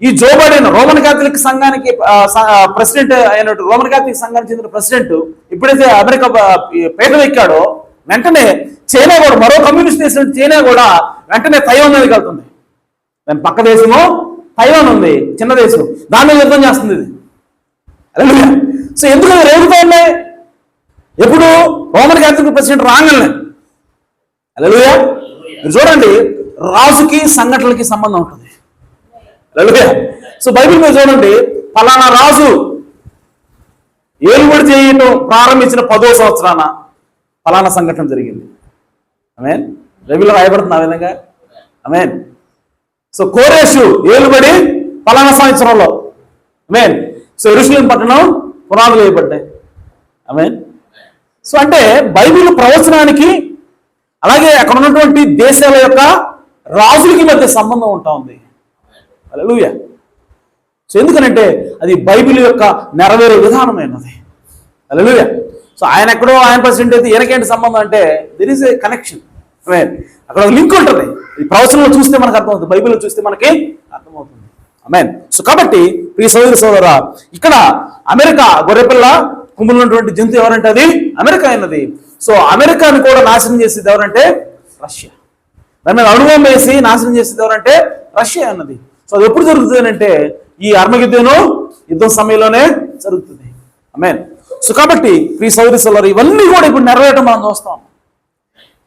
Speaker 2: ఈ జో బైడెన్ రోమన్ క్యాథలిక్ సంఘానికి ప్రెసిడెంట్ అయినట్టు, రోమన్ క్యాథలిక్ సంఘానికి చెందిన ప్రెసిడెంట్ ఎప్పుడైతే అమెరికా పీఠం ఎక్కాడో వెంటనే చైనా కూడా, మరో కమ్యూనిస్ట్ దేశం చైనా కూడా వెంటనే తైవాన్ మీదకి వెళ్తుంది. పక్క దేశము తైవాన్ ఉంది, చిన్న దేశం, దాని మీద యుద్ధం చేస్తుంది ఇది. హల్లెలూయా. సో ఎందుకు రేగుతూ ఉన్నాయి? ఎప్పుడు రోమన్ క్యాథలిక్ ప్రెసిడెంట్ రాగానే. హల్లెలూయా. మీరు చూడండి, రాజుకి సంఘటనలకి సంబంధం ఉంటుంది. హల్లెలూయా. సో బైబిల్ మీద చూడండి, ఫలానా రాజు ఏలుబడి చేయటం ప్రారంభించిన 10వ సంవత్సరాన ఫలానా సంఘటన జరిగింది. ఆమేన్. బైబిల్లో రాయబడుతుంది ఆ విధంగా. ఆమేన్. సో కోరేషు ఏలుబడి ఫలానా సంవత్సరంలో. ఆమేన్. సో యెరూషలేము పట్టణం పునాదులు వేయబడ్డాయి. ఆమేన్. సో అంటే బైబిల్ ప్రవచనానికి అలాగే అక్కడ ఉన్నటువంటి దేశాల యొక్క రాజులకి మధ్య సంబంధం ఉంటా ఉంది. హల్లెలూయా. సో ఎందుకనంటే అది బైబిల్ యొక్క నెరవేరే విధానమైనది. హల్లెలూయా. సో ఆయన ఎక్కడో ఆయన ప్రెసిడెంట్ అయితే ఈయనకేంటి సంబంధం అంటే దెర్ ఈస్ ఏ కనెక్షన్. అక్కడ ఒక లింక్ ఉంటుంది. ఈ ప్రవచనంలో చూస్తే మనకు అర్థమవుతుంది, బైబిల్లో చూస్తే మనకి అర్థమవుతుంది. ఆమేన్. సో కాబట్టి ప్రియ సోదర సోదరా, ఇక్కడ అమెరికా గొర్రెపిల్ల కొమ్ములు ఉన్నటువంటి జంతువు ఎవరంటే అది అమెరికా అయినది. సో అమెరికాని కూడా నాశనం చేసేది ఎవరంటే రష్యా. దాని మీద అణువం వేసి నాశనం చేసేది ఎవరంటే రష్యా అన్నది. సో అది ఎప్పుడు జరుగుతుంది అంటే ఈ అర్మగిద్దెను యుద్ధం సమయంలోనే జరుగుతుంది. ఆమేన్. సో కాబట్టి ప్రియ సోదరి సోదరు, ఇవన్నీ కూడా ఇప్పుడు నెరవేరటం మనం చూస్తాం.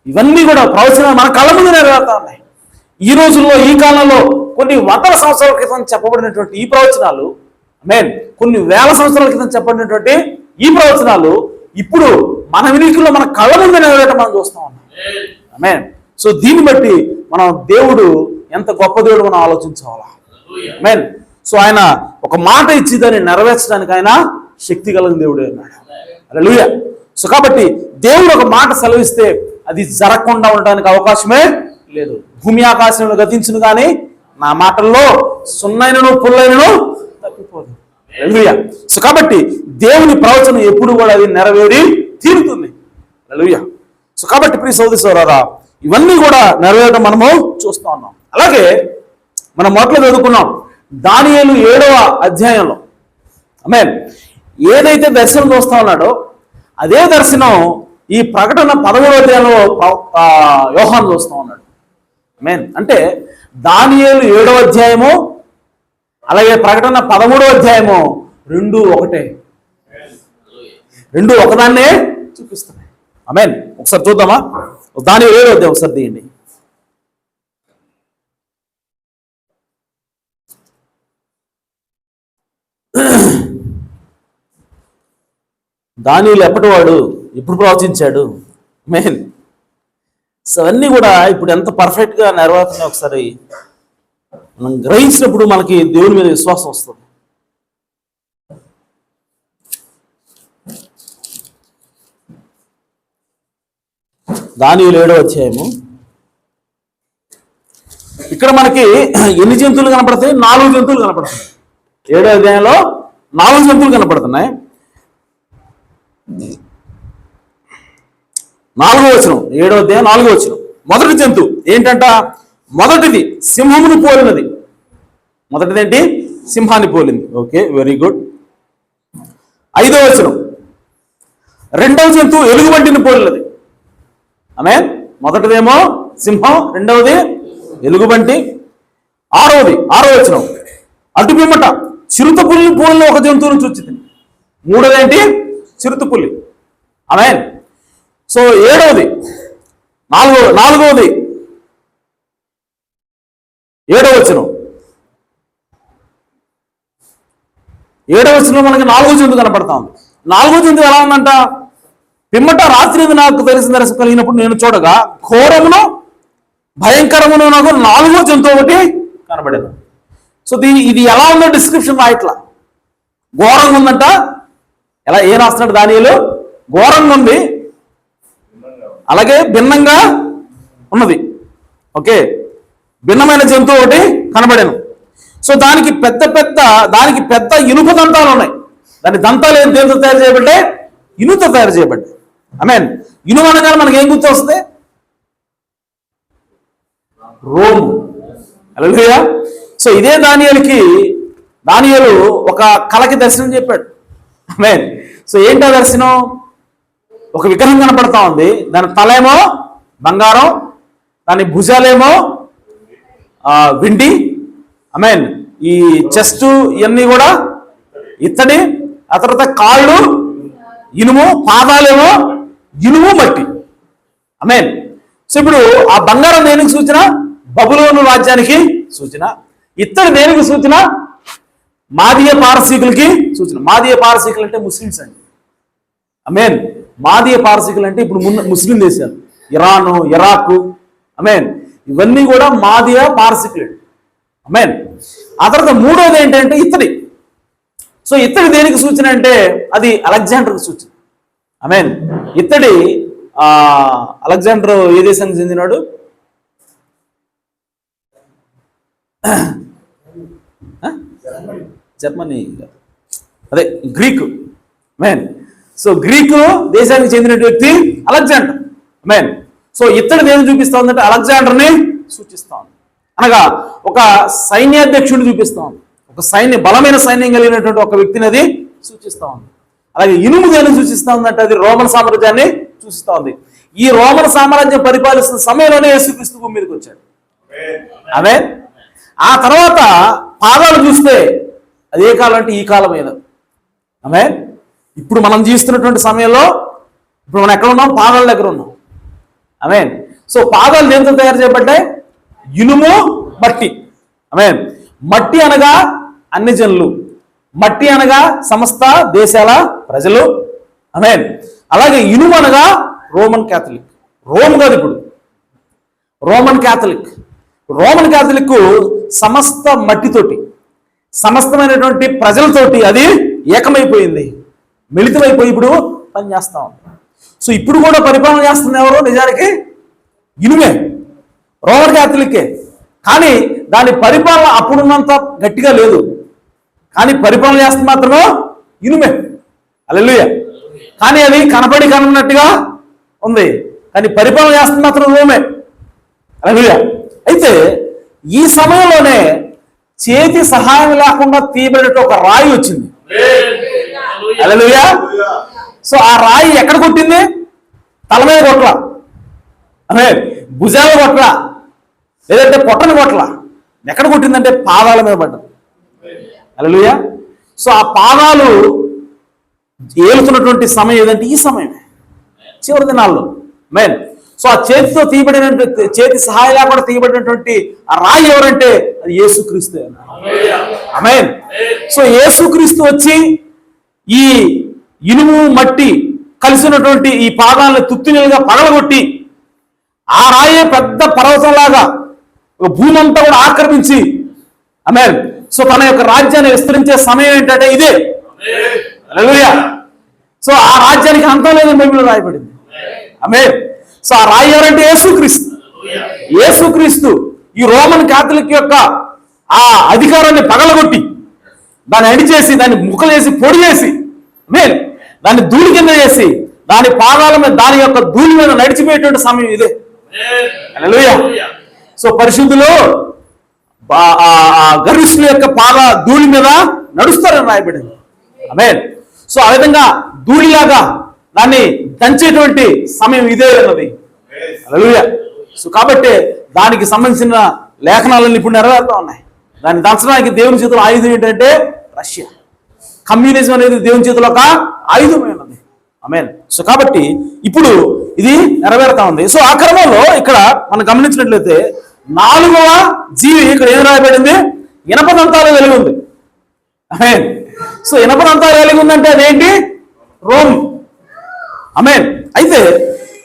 Speaker 2: ఇవన్నీ కూడా ప్రవచనాలు మన కళ్ళ ముందు నెరవేరుతా ఉన్నాయి. ఈ రోజుల్లో, ఈ కాలంలో కొన్ని వందల సంవత్సరాల క్రితం చెప్పబడినటువంటి ఈ ప్రవచనాలు, ఆమేన్, కొన్ని వేల సంవత్సరాల క్రితం చెప్పబడినటువంటి ఈ ప్రవచనాలు ఇప్పుడు మన వినికిలో మన కళ్ళ ముందు నెరవేరటం మనం చూస్తూ ఉన్నాం. ఆమేన్. సో దీన్ని బట్టి మనం దేవుడు ఎంత గొప్ప దేవుడు మనం ఆలోచించాలా. ఆమేన్. సో ఆయన ఒక మాట ఇచ్చి దాన్ని నెరవేర్చడానికి ఆయన శక్తి కలిగిన దేవుడే అన్నాడు. హల్లెలూయా. సో కాబట్టి దేవుడు ఒక మాట సెలవిస్తే అది జరగకుండా ఉండడానికి అవకాశమే లేదు. భూమి ఆకాశంలో గతించును కానీ నా మాటల్లో సున్నైనను పుల్లైనను తప్పిపోదు. హల్లెలూయా. సో కాబట్టి దేవుని ప్రవచనం ఎప్పుడు కూడా అది నెరవేరి తీరుతుంది. హల్లెలూయా. సో కాబట్టి ప్రియ సోదరి సోదరులారా, ఇవన్నీ కూడా నెరవేరడం మనము చూస్తూ ఉన్నాం. అలాగే మనం మొదట్లో చదువుకున్నాం దానియేలు 7వ అధ్యాయంలో, ఆమేన్, ఏదైతే దర్శనం చూస్తా ఉన్నాడో అదే దర్శనం ఈ ప్రకటన 13వ అధ్యాయంలో యోహాను చూస్తూ ఉన్నాడు. ఆమేన్. అంటే దానియేలు 7వ అధ్యాయము అలాగే ప్రకటన 13వ అధ్యాయము రెండు ఒకటే, రెండు ఒకదాన్నే చూపిస్తున్నాయి. ఆమేన్. ఒకసారి చూద్దామా? దానియేలు 7వ అధ్యాయం ఒకసారి తీయండి. దానియేలు ఎప్పటివాడు, ఇప్పుడు ప్రవచించాడు. ఆమేన్. సో అవన్నీ కూడా ఇప్పుడు ఎంత పర్ఫెక్ట్గా నెరవేరుతున్నాయి ఒకసారి మనం గ్రహించినప్పుడు మనకి దేవుని మీద విశ్వాసం వస్తుంది. దానియేలు 7వ అధ్యాయము. ఇక్కడ మనకి ఎన్ని జంతువులు కనపడతాయి? 4 జంతువులు కనపడతాయి. 7వ అధ్యాయంలో 4 జంతువులు కనపడుతున్నాయి. 4వ వచనం, 7వ అధ్యాయం 4వ వచనం. మొదటి జంతువు ఏంటంట? మొదటిది సింహమును పోలినది. మొదటిది ఏంటి? సింహాన్ని పోలింది. Okay, very good. 5వ వచనం, రెండవ జంతువు ఎలుగుబంటిని పోలినది. ఆమేన్. మొదటిదేమో సింహం, రెండవది ఎలుగుబంటి. 6వ వచనం, అటు పిమ్మట చిరుతపుల్లి పోలిన ఒక జంతువును చూచింది. 3వది ఏంటి? చిరుతపుల్లి. ఆమేన్. సో 7వది, 4వది 7వ వచనం. 7వ వచనంలో మనకి 4వ జంతువు కనపడతా ఉంది. 4వ జంతువు ఎలా ఉందంట? పిమ్మట రాత్రి నాకు తెలిసిన దర్శనం కలిగినప్పుడు నేను చూడగా ఘోరమును భయంకరమును నాకు 4వ జంతువు ఒకటి కనబడేది. సో ఇది ఎలా ఉందో డిస్క్రిప్షన్ రాయట్లా. ఘోరంగా ఉందంట. ఎలా ఏం రాస్తున్నాడు దానియేలు? ఘోరంగా ఉంది, అలాగే భిన్నంగా ఉన్నది. ఓకే, భిన్నమైన జంతువు ఒకటి కనబడాను. సో దానికి పెద్ద ఇనుప దంతాలు ఉన్నాయి. దాని దంతాలు ఏం దేనితో తయారు చేయబడ్డాయి? ఇనుతో తయారు చేయబడ్డాయి. ఆమేన్. ఇనుము అనగానే మనకి ఏం గుర్తు వస్తుంది? రోము. హల్లెలూయా. సో ఇదే దానియేలు ఒక కలకి దర్శనం చెప్పాడు. ఆమేన్. సో ఏంటో దర్శనం? ఒక విగ్రహం కనపడతా ఉంది. దాని తలేమో బంగారం, దాని భుజాలేమో వెండి. ఆమేన్. ఈ చెస్ట్ ఇవన్నీ కూడా ఇత్తడి, ఆ తర్వాత కాళ్ళు ఇనుము, పాదాలేమో ఇనుము మట్టి. ఆమేన్. సో ఇప్పుడు ఆ బంగారం దేనికి సూచన? బబులోను రాజ్యానికి సూచన. ఇత్తడి దేనికి సూచన? మాదీయ పారసీకులకి సూచన. మాదీయ పారసీకులు అంటే ముస్లిమ్స్ అండి. ఆమేన్. మాదీయ పారసీకులు అంటే ఇప్పుడు ముస్లిం దేశాలు, ఇరాను, ఇరాకు. ఆమేన్. ఇవన్నీ కూడా మాదీయ పారసీకులు. ఆమేన్. ఆ తర్వాత 3వది ఏంటంటే ఇత్తడి. సో ఇత్తడి దేనికి సూచన అంటే అది అలెగ్జాండర్కి సూచన. ఆమేన్. ఇత్తడి అలెగ్జాండర్ ఏ దేశానికి చెందినాడు? జర్మనీ, అదే గ్రీకు. ఆమేన్. సో గ్రీకు దేశానికి చెందిన వ్యక్తి అలెగ్జాండర్. ఆమేన్. సో ఇత్తడి దేని చూపిస్తా ఉందంటే అలెగ్జాండర్ని చూపిస్తా ఉంది. అనగా ఒక సైన్యాధ్యక్షుడిని చూపిస్తా ఉంది. ఒక బలమైన సైన్యం కలిగినటువంటి ఒక వ్యక్తిని అది సూచిస్తా ఉంది. అలాగే ఇనుము దేని సూచిస్తా ఉందంటే అది రోమన్ సామ్రాజ్యాన్ని సూచిస్తా ఉంది. ఈ రోమన్ సామ్రాజ్యం పరిపాలిస్తున్న సమయంలోనే యేసుక్రీస్తు భూమి మీదకి వచ్చాడు. ఆమేన్. ఆ తర్వాత పాదాలు చూస్తే అదే కాలం అంటే ఈ కాలం మీద. ఆమేన్. ఇప్పుడు మనం జీవిస్తున్నటువంటి సమయంలో ఇప్పుడు మనం ఎక్కడ ఉన్నాం? పాదాల దగ్గర ఉన్నాం. ఆమేన్. సో పాదాలు దేంతో తయారు చేయబడ్డాయి? ఇనుము, మట్టి. ఆమేన్. మట్టి అనగా అన్ని జనులు, మట్టి అనగా సమస్త దేశాల ప్రజలు. ఆమేన్. అలాగే ఇనుము అనగా రోమన్ క్యాథలిక్. రోమ్ కాదు, ఇప్పుడు రోమన్ క్యాథలిక్. రోమన్ క్యాథలిక్ సమస్త మట్టితోటి, సమస్తమైనటువంటి ప్రజలతోటి అది ఏకమైపోయింది, మిళితమైపోయి ఇప్పుడు పనిచేస్తా ఉంది. సో ఇప్పుడు కూడా పరిపాలన చేస్తుంది ఎవరు? నిజానికి ఇనుమే, రోమన్ క్యాథలిక్కే. కానీ దాని పరిపాలన అప్పుడున్నంత గట్టిగా లేదు, కానీ పరిపాలన చేస్తుంది మాత్రమే ఇనుమే. హల్లెలూయా. కానీ అది కనపడినట్టుగా ఉంది, కానీ పరిపాలన చేస్తుంది మాత్రం రోమే. హల్లెలూయా. అయితే ఈ సమయంలోనే చేతి సహాయం లేకుండా తీయబడేట ఒక రాయి వచ్చింది. హల్లెలూయా. సో ఆ రాయి ఎక్కడ కొట్టింది? తల మీద కొట్ల, అదే భుజాల కొట్ల, లేదంటే పొట్టని కొట్ల. ఎక్కడ కొట్టిందంటే పాదాల మీద పడ్డది. హల్లెలూయా. సో ఆ పాదాలు ఏలుతున్నటువంటి సమయం ఏదంటే ఈ సమయమే, చివరి దినాల్లో. మెయిన్ సో ఆ చేతితో తీయబడినటువంటి, చేతి సహాయం లేకుండా తీయబడినటువంటి ఆ రాయి ఎవరంటే అది యేసుక్రీస్తు. ఆమేన్. సో యేసుక్రీస్తు వచ్చి ఈ ఇనుము మట్టి కలిసినటువంటి ఈ పాదాలను తుత్తునిలుగా పగలగొట్టి ఆ రాయే పెద్ద పర్వతంలాగా భూమి అంతా కూడా ఆక్రమించి, ఆమేన్, సో తన యొక్క రాజ్యాన్ని విస్తరించే సమయం ఏంటంటే ఇదే. హల్లెలూయా. సో ఆ రాజ్యానికి అంతం లేదని బైబిల్లో రాయబడింది. ఆమేన్. సో ఆ రాయి ఎవరంటే యేసుక్రీస్తు. యేసుక్రీస్తు ఈ రోమన్ క్యాథలిక్ యొక్క ఆ అధికారాన్ని పగలగొట్టి దాన్ని అడిచేసి, దాన్ని ముక్కలేసి, పొడి చేసి, ఆమేన్, దాన్ని ధూళి కింద చేసి దాని పాదాల మీద, దాని యొక్క ధూళి మీద నడిచిపోయేటువంటి సమయం ఇదే. హల్లెలూయా. సో పరిశుద్ధులు గర్విష్ఠుల యొక్క పాద ధూళి మీద నడుస్తారని రాయబడింది. ఆమేన్. సో ఆ విధంగా ధూళిలాగా దాన్ని దంచేటువంటి సమయం ఇదే అన్నది. హల్లెలూయా. సో కాబట్టి దానికి సంబంధించిన లేఖనాలన్నీ ఇప్పుడు నెరవేరుతా ఉన్నాయి. దాన్ని దంచడానికి దేవుని చేతుల ఆయుధం ఏంటంటే రష్యా. కమ్యూనిజం అనేది దేవుని చేతుల ఒక ఆయుధమైనది. ఆమేన్. సో కాబట్టి ఇప్పుడు ఇది నెరవేరుతా ఉంది. సో ఆ క్రమంలో ఇక్కడ మనం గమనించినట్లయితే 4వ జీవి ఇక్కడ ఏం రాయబడింది? ఇనపదంతాలు కలిగి ఉంది. ఆమేన్. సో ఇనపదంతాలు కలిగి ఉందంటే అదేంటి? రోమ్. ఆమేన్. అయితే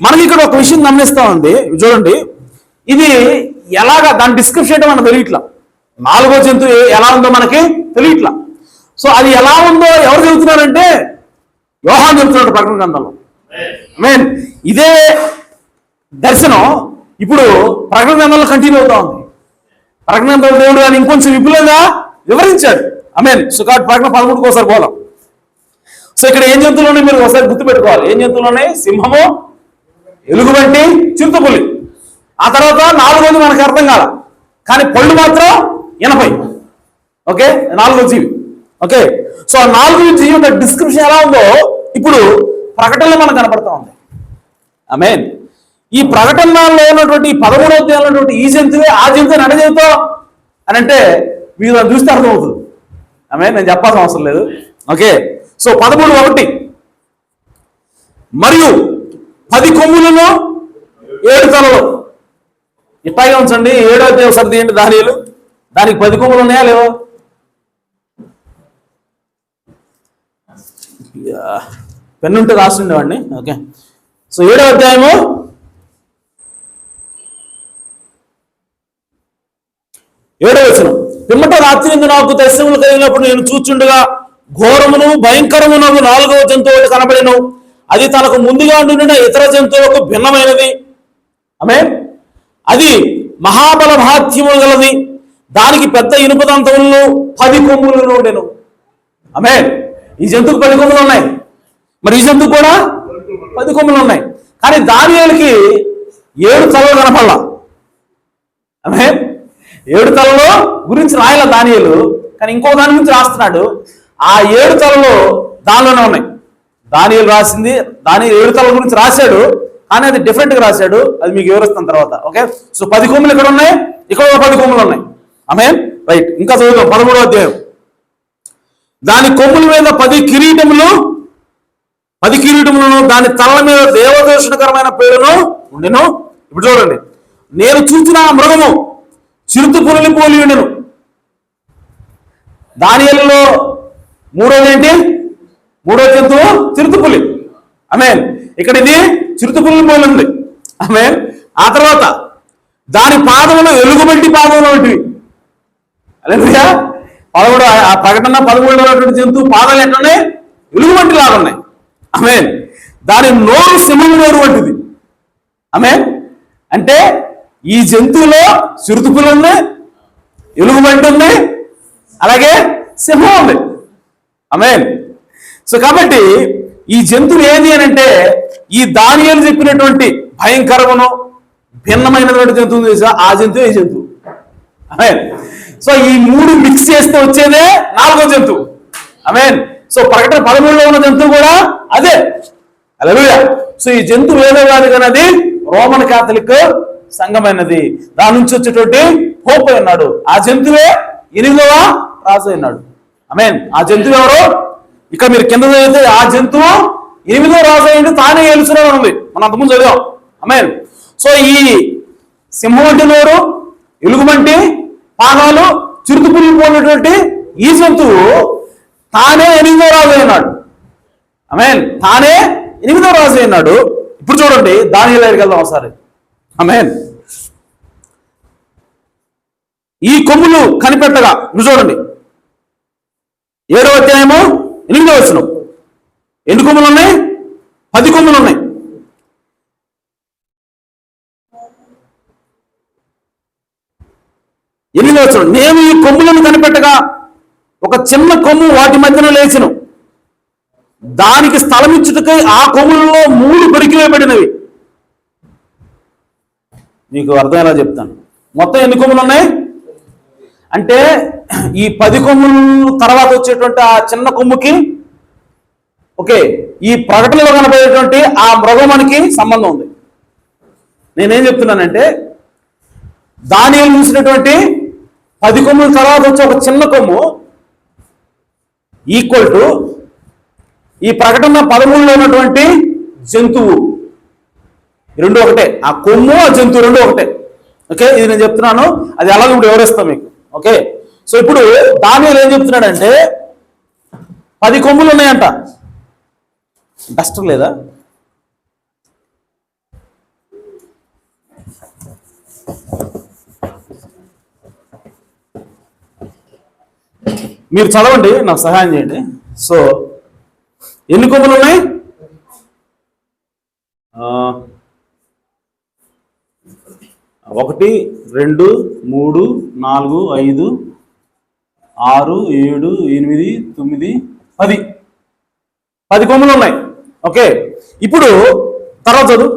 Speaker 2: మనకి ఇక్కడ ఒక విషయం గమనిస్తా ఉంది, చూడండి. ఇది ఎలాగా దాని డిస్క్రిప్షన్ ఏంటో మనకు తెలియట్లా. 4వ జంతువు ఎలా ఉందో మనకి తెలియట్లా. సో అది ఎలా ఉందో ఎవరు చెబుతున్నారంటే యోహాను చెబుతున్నాడు ప్రకటన గ్రంథంలో. ఆమేన్. ఇదే దర్శనం ఇప్పుడు ప్రకటన గ్రంథంలో కంటిన్యూ అవుతా ఉంది. ప్రకటన గ్రంథంలో దేవుడు దాన్ని ఇంకొంచెం విపులంగా వివరించాడు. ఆమేన్. సో కాబట్టి ప్రకటన 13కి ఒకసారి పోదాం. సో ఇక్కడ ఏం జంతువులు ఉన్నాయి మీరు ఒకసారి గుర్తుపెట్టుకోవాలి. ఏం జంతువులు ఉన్నాయి? సింహము, ఎలుగుబంటి, చింతపులి. ఆ తర్వాత 4వది మనకు అర్థం కాల, కానీ పళ్ళు మాత్రం 80. ఓకే, 4వ జీవి. ఓకే, సో ఆ 4వ జీవి యొక్క డిస్క్రిప్షన్ ఎలా ఉందో ఇప్పుడు ప్రకటనలో మనకు కనపడతా ఉంది. ఆమేన్. ఈ ప్రకటనలో ఉన్నటువంటి 13వ అధ్యాయంలో ఉన్నటువంటి ఈ జంతువే ఆ జంతువు నడజంతో అని అంటే మీరు దాన్ని చూస్తే అర్థమవుతుంది. ఆమేన్. నేను చెప్పాల్సిన అవసరం లేదు. ఓకే, సో 13:1 మరియు 10 కొమ్ములను 7 తలలు. ఇట్లాగే ఉంచండి. 7వ అధ్యాయం సర్ది ఏంటి? దానియేలు. దానికి 10 కొమ్ములు ఉన్నాయా లేవా? పెన్నుంటే రాస్తుండేవాడిని. ఓకే, సో 7వ అధ్యాయము 7వ వచనం. పిమ్మట రాత్రి నాకు దర్శనములు కలిగినప్పుడు నేను చూచుండగా ఘోరమును భయంకరమునకు 4వ జంతువు కనబడెను. అది తనకు ముందుగా ఉండిన ఇతర జంతువులకు భిన్నమైనది. ఆమేన్. అది మహాబల మహాత్యము గలది. దానికి పెద్ద ఇనుపదంతములను 10 కొమ్ములు ఉండెను. ఆమేన్. ఈ జంతువుకు 10 కొమ్ములు ఉన్నాయి, మరి ఈ జంతువు కూడా 10 కొమ్ములు ఉన్నాయి. కానీ దానియేలుకి 7 తలలు కనపడలా. ఆమేన్. 7 తలలో గురించి రాయాల దానియేలు, కానీ ఇంకో దాని గురించి రాస్తున్నాడు. ఆ 7 తలలు దానిలోనే ఉన్నాయి. దానియేలు రాసింది 7 తలల గురించి రాశాడు, కానీ అది డిఫరెంట్గా రాశాడు. అది మీకు వివరిస్తాను తర్వాత. ఓకే, సో 10 కొమ్ములు ఇక్కడ ఉన్నాయి, ఇక్కడ 10 కొమ్ములు ఉన్నాయి. ఆమేన్. రైట్, ఇంకా చదువుదాం. 13వ అధ్యాయం. దాని కొమ్ముల మీద 10 కిరీటములను దాని తలల మీద దేవదర్శనకరమైన పేరును ఉండెను. ఇప్పుడు చూడండి. నేను చూసిన మృగము చిరుత పులిని పోలి ఉండెను. దానియేలులో మూడోది ఏంటి? మూడో జంతువు చిరుతపులి. ఆమేన్. ఇక్కడ ఇది చిరుతపులి పోలి ఉంది. ఆమేన్. ఆ తర్వాత దాని పాదములు ఎలుగుబంటి పాదములు వంటివి. హల్లెలూయా. 13 ఆ ప్రకటన 13లో ఉన్నటువంటి జంతువు పాదాలు ఎట్లున్నాయి? ఎలుగుబంటి లాగా ఉన్నాయి. ఆమేన్. దాని నోరు సింహం నోరు వంటిది. ఆమేన్. అంటే ఈ జంతువులో చిరుతపులి ఉంది, ఎలుగుబంటి ఉంది, అలాగే సింహం ఉంది. ఆమేన్. సో కాబట్టి ఈ జంతువు ఏది అని అంటే ఈ దానియేలు చెప్పినటువంటి భయంకరమును భిన్నమైనటువంటి జంతువు తెలుసా? ఆ జంతువు ఈ జంతువు. ఆమేన్. సో ఈ మూడు మిక్స్ చేస్తే వచ్చేదే 4వ జంతువు. ఆమేన్. సో ప్రకటన 13లో ఉన్న జంతువు కూడా అదే. హల్లెలూయా. సో ఈ జంతువు ఏదో కాదు కానీ అది రోమన్ కాథలిక్ సంఘమైనది. దాని నుంచి వచ్చేటువంటి పోప్ అన్నాడు. ఆ జంతువే 8వ రాజు అన్నాడు. ఆమేన్. ఆ జంతువు ఎవరు? ఇక మీరు కింద చదివితే ఆ జంతువు 8వ రాజు అయింది, తానే ఏలుచున్నాడు ఉంది. మనం అంతకుముందు చదివాం. ఆమేన్. సో ఈ సింహం వంటి నోరు, ఎలుగుబంటి పాదాలు, చిరుతపులి పోయినటువంటి ఈ జంతువు తానే 8వ రాజు అయినాడు. ఆమేన్. తానే 8వ రాజు అయినాడు. ఇప్పుడు చూడండి దానియేలు దగ్గరికి వెళ్దాం ఒకసారి. ఆమేన్. ఈ కొమ్ములు కనిపెట్టగా నువ్వు చూడండి 7వ అధ్యాయము 8వ వచనం. ఎన్ని కొమ్ములు ఉన్నాయి? 10 కొమ్ములు ఉన్నాయి. ఎనిమిదవ వచనం. నేను ఈ కొమ్ములను కనిపెట్టగా ఒక చిన్న కొమ్ము వాటి మధ్యన లేచెను. దానికి స్థలం ఇచ్చుటకై ఆ కొమ్ములలో 3 కొరికివేయబడినవి. మీకు అర్థమయ్యేలా చెప్తాను. మొత్తం ఎన్ని కొమ్ములు ఉన్నాయి అంటే ఈ 10 కొమ్ముల తర్వాత వచ్చేటువంటి ఆ చిన్న కొమ్ముకి ఓకే ఈ ప్రకటనలో కనబడేటువంటి ఆ మృగమునికి సంబంధం ఉంది. నేనేం చెప్తున్నానంటే దానియేలు చూసినటువంటి 10 కొమ్ముల తర్వాత వచ్చే ఒక చిన్న కొమ్ము ఈక్వల్ టు ఈ ప్రకటన 13లో ఉన్నటువంటి జంతువు. రెండు ఒకటే. ఆ కొమ్ము ఆ జంతువు రెండు ఒకటే. ఓకే, ఇది నేను చెప్తున్నాను. అది అలాగే ఇప్పుడు వివరిస్తాం మీకు. ఓకే, సో ఇప్పుడు దానియేలు ఏం చెప్తున్నాడంటే 10 కొమ్ములు ఉన్నాయంట. డస్టర్ లేదా? మీరు చదవండి, నాకు సహాయం చేయండి. సో ఎన్ని కొమ్ములు ఉన్నాయి? 1 2 3 4 5 6 7 8 9 10 కొమ్ములు ఉన్నాయి. ఓకే, ఇప్పుడు తర్వాత చదువు.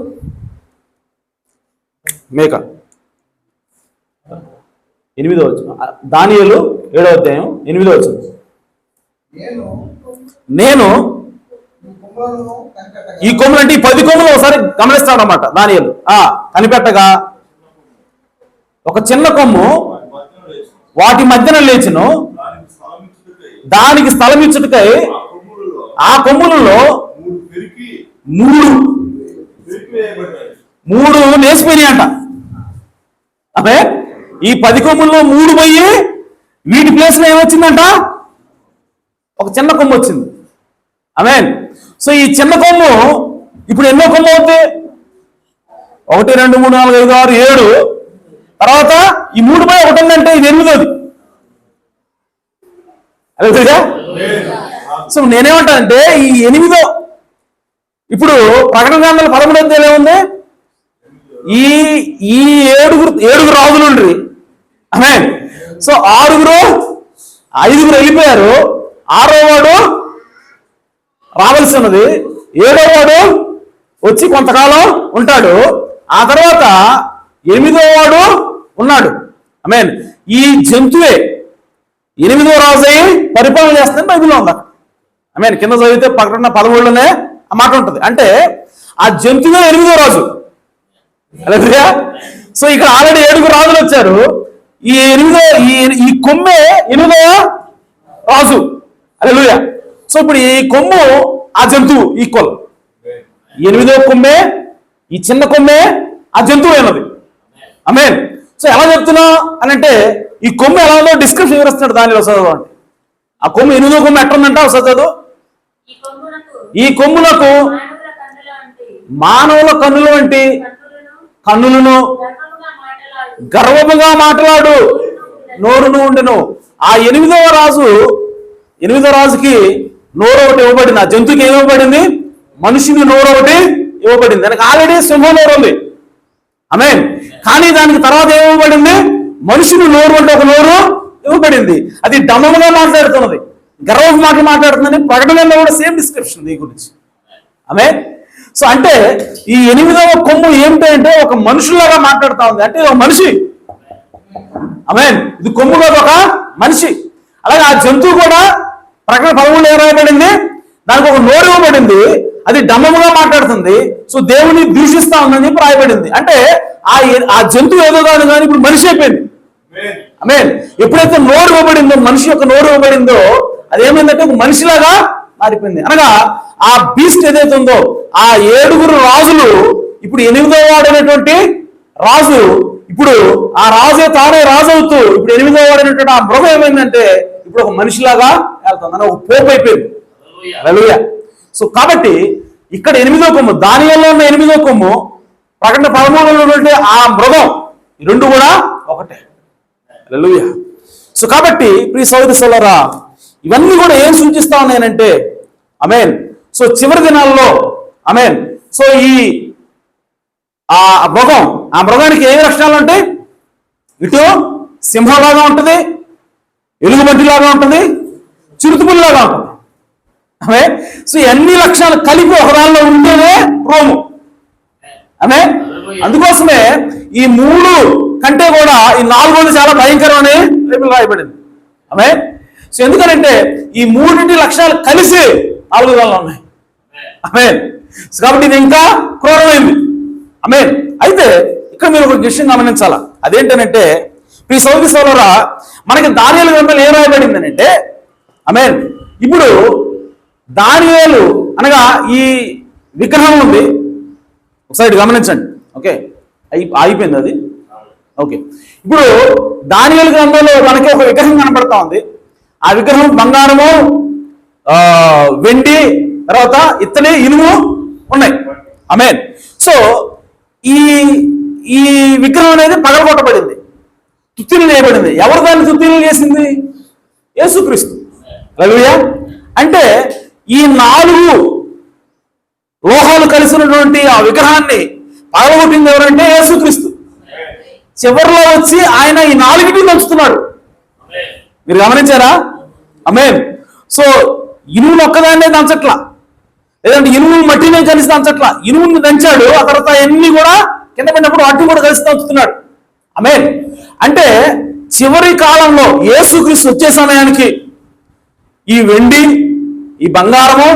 Speaker 2: మేక 8వ వచనం. దానియేలు 7వ అధ్యాయం 8వ వచనం. నేను ఈ కొమ్ములు అంటే ఈ 10 కొమ్ములు ఒకసారి గమనిస్తాడు అన్నమాట దానియేలు. కనిపెట్టగా ఒక చిన్న కొమ్ము వాటి మధ్యన లేచును, దానికి స్థలం ఇచ్చుటకై ఆ కొమ్ములలో 3 లేచిపోయినాయి అంట. అదే ఈ 10 కొమ్ముల్లో 3 పోయి వీటి ప్లేస్ లో ఏమొచ్చిందంట? ఒక చిన్న కొమ్ము వచ్చింది. ఆమేన్. సో ఈ చిన్న కొమ్ము ఇప్పుడు ఎన్నో కొమ్ము అవుతుంది? 1 2 3 4 5 6 7 తర్వాత ఈ 3 పోయి 1 ఉందంటే ఇది 8వది. అదేగా. సో నేనేమంటానంటే ఈ 8వ ఇప్పుడు ప్రకటన గ్రంథంలో 13వ అధ్యాయంలో ఏముంది? ఈ ఏడుగురు రాజులు ఉండ్రి. ఆమేన్. సో 5 వెళ్ళిపోయారు. 6వ వాడు రావాల్సి ఉన్నది. 7వ వాడు వచ్చి కొంతకాలం ఉంటాడు. ఆ తర్వాత 8వ వాడు ఉన్నాడు. ఆమేన్. ఈ జంతువే 8వ రాజు అయి పరిపాలన చేస్తుందని బైబిల్లో ఉంది. ఆమేన్. కింద చదివితే ప్రకటన 13లోనే ఆ మాట ఉంటుంది. అంటే ఆ జంతువే 8వ రాజు. అలాగే. సో ఇక్కడ ఆల్రెడీ 7 రాజులు వచ్చారు. ఈ కొమ్మే 8వ రాజు. హల్లెలూయా. సో ఇప్పుడు ఈ కొమ్ము ఆ జంతువు ఈక్వల్. 8వ కొమ్మే ఈ చిన్న కొమ్మే ఆ జంతువు అయినది. ఆమేన్. సో ఎలా చెప్తున్నా అని అంటే ఈ కొమ్ము ఎలా ఉందో డిస్క్రిప్షన్ వివరిస్తున్నాడు దానిలో చదవండి. ఆ కొమ్ము 8వ కొమ్ము ఎట్టుందంట ఒకసారి చదువు. ఈ కొమ్ములకు మానవుల కన్నుల వంటి కన్నులను గర్వముగా మాట్లాడు నోరును ఉండెను. ఆ 8వ రాజుకి నోరు ఒకటి ఇవ్వబడింది. ఆ జంతువుకి ఏమి ఇవ్వబడింది? మనిషిని నోరు ఒకటి ఇవ్వబడింది. దానికి ఆల్రెడీ సింహం నోరు ఉంది. ఆమేన్. కానీ దానికి తర్వాత ఏమివ్వబడింది? మనుషుని నోరు అంటే ఒక నోరు ఇవ్వబడింది. అది డమ్మముగా మాట్లాడుతున్నది, గర్వం మాట్లాడుతుందని ప్రకటనలో కూడా సేమ్ డిస్క్రిప్షన్ దీని గురించి. ఆమేన్. సో అంటే ఈ 8వ కొమ్ము ఏమిటంటే ఒక మనుషులాగా మాట్లాడుతూ ఉంది. అంటే ఒక మనిషి. ఆమేన్. ఇది కొమ్ము కాదు, ఒక మనిషి. అలాగే ఆ జంతువు కూడా ప్రకటన 13 ఏం రాయబడింది? దానికి ఒక నోరు ఇవ్వబడింది, అది డమ్మముగా మాట్లాడుతుంది. సో దేవుని దూషిస్తా ఉందని చెప్పి రాయబడింది. అంటే ఆ జంతువు ఏదో కాదు కానీ ఇప్పుడు మనిషి అయిపోయింది. ఆమేన్. ఎప్పుడైతే నోరు ఇవ్వబడిందో, మనిషి యొక్క నోరు ఇవ్వబడిందో, అదేమైందంటే ఒక మనిషిలాగా మారిపోయింది. అనగా ఆ బీస్ట్ ఏదైతే ఉందో, ఆ 7 రాజులు ఇప్పుడు 8వ వాడైనటువంటి రాజు, ఇప్పుడు ఆ రాజే తానే రాజు అవుతూ ఇప్పుడు 8వ వాడైనటువంటి ఆ మృగం ఏమైందంటే ఇప్పుడు ఒక మనిషిలాగా వెళ్తుంది, అని ఒక పోపు అయిపోయింది. హల్లెలూయా. సో కాబట్టి ఇక్కడ 8వ కొమ్ము, దానియేలులో ఉన్న 8వ కొమ్ము, ప్రకటన 13లో ఉన్నటువంటి ఆ మృగం, ఈ రెండు కూడా ఒకటే. హల్లెలూయా. సో కాబట్టి ప్రియ సోదరి సోదరులారా, ఇవన్నీ కూడా ఏం సూచిస్తా ఉన్నాయనంటే ఆమేన్. సో చివరి దినాల్లో ఆమేన్. సో ఆ మృగానికి ఏ లక్షణాలు ఉంటాయి? ఇటు సింహంలాగా ఉంటుంది, ఎలుగుబంటిలాగా ఉంటుంది, చిరుతుపుల్లాగా ఉంటుంది. ఆమేన్. సో అన్ని లక్షణాలు కలిపి ఒకదానిలో ఉంటేనే రోము. ఆమేన్. అందుకోసమే ఈ 3 కంటే కూడా ఈ 4వది చాలా భయంకరమని బైబిల్ రాయబడింది. ఆమేన్. సో ఎందుకంటే ఈ 3 లక్షణాలు కలిసి 4 ఉన్నాయి. ఆమేన్. కాబట్టి ఇది ఇంకా క్రూరమైంది. ఆమేన్. అయితే ఇక్కడ మీరు ఒక విషయం గమనించాలా. అదేంటనంటే ఈ సోదరి సోదరులారా, మనకి దానియేలు గ్రంథంలో ఏం రాయబడిందనంటే ఆమేన్. ఇప్పుడు దానియేలు అనగా ఈ విగ్రహం ఉంది, ఒకసారి గమనించండి. ఓకే, అయిపోయింది అది. ఓకే, ఇప్పుడు దానియేలు గ్రంథంలో మనకి ఒక విగ్రహం కనబడతా ఉంది. ఆ విగ్రహం బంగారము, వెండి, తర్వాత ఇత్తడి, ఇనుము ఉన్నాయి. ఆమేన్. సో ఈ విగ్రహం అనేది పగలగొట్టబడింది, తుత్తిలు చేయబడింది. ఎవరు దాన్ని తుత్తిలు చేసింది? యేసుక్రీస్తు. హల్లెలూయా. అంటే ఈ 4 లోహాలు కలిసినటువంటి ఆ విగ్రహాన్ని పగలగొట్టింది ఎవరంటే యేసుక్రీస్తు. చివరిలో వచ్చి ఆయన ఈ 4టిని దంచుతున్నాడు. మీరు గమనించారా? ఆమేన్. సో ఇనుమును ఒక్కదాన్నే దంచట్లా, లేదంటే ఇనుము మట్టినే కలిసి దంచట్లా, ఇనుముని దంచాడు. ఆ తర్వాత అన్ని కూడా కింద పడినప్పుడు వాటిని కూడా కలిసి దంచుతున్నాడు. ఆమేన్. అంటే చివరి కాలంలో యేసుక్రీస్తు వచ్చే సమయానికి ఈ వెండి, ఈ బంగారము,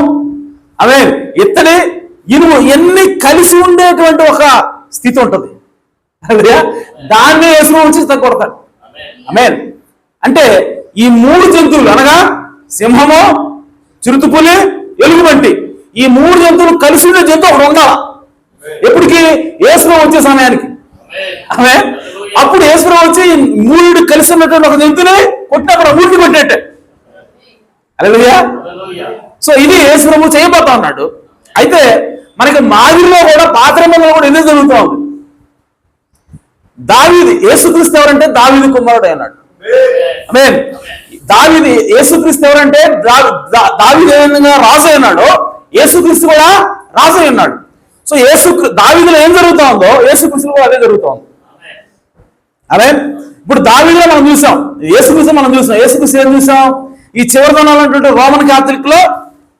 Speaker 2: ఆమేన్, ఇత్తడి, ఇనుము ఎన్ని కలిసి ఉండేటువంటి ఒక స్థితి ఉంటుంది. దాన్ని యేసు వచ్చి తగ్గొడతాడు. ఆమేన్. అంటే ఈ 3 జంతువులు అనగా సింహము, చిరుతుపులి, ఎలుగుబంటి, ఈ 3 జంతువులు కలిసి ఉండే జంతువు ఒకటి ఉండాలి ఎప్పటికి? యేసు వచ్చే సమయానికి. ఆమేన్. అప్పుడు యేసు వచ్చి 3 కలిసి ఉన్నటువంటి ఒక జంతువుని కొట్టినప్పుడు 3 కొట్టేట్టే. హల్లెలూయా. సో ఇది యేసు ప్రభు చేయబోతా ఉన్నాడు. అయితే మనకి మాదిరిలో కూడా పాత నిబంధనలో కూడా ఎందుకు జరుగుతూ ఉంది? దావీదు, యేసుక్రీస్తు ఎవరంటే దావీదు కుమారుడు అన్నాడు. ఆమేన్. దావీదు, యేసుక్రీస్తు ఎవరంటే దావీదు ఏ విధంగా రాజు అన్నాడో యేసుక్రీస్తు కూడా రాజు అన్నాడు. సో దావీదులో ఏం జరుగుతా ఉందో యేసుక్రీస్తులో కూడా అదే జరుగుతూ ఉంది. ఆమేన్. ఇప్పుడు దావీదులో మనం చూసాం, యేసుక్రీస్తు మనం చూసాం. యేసుక్రీస్తు ఏం చూసాం? ఈ చివరి దినాలైనటువంటి రోమన్ క్యాథలిక్ లో,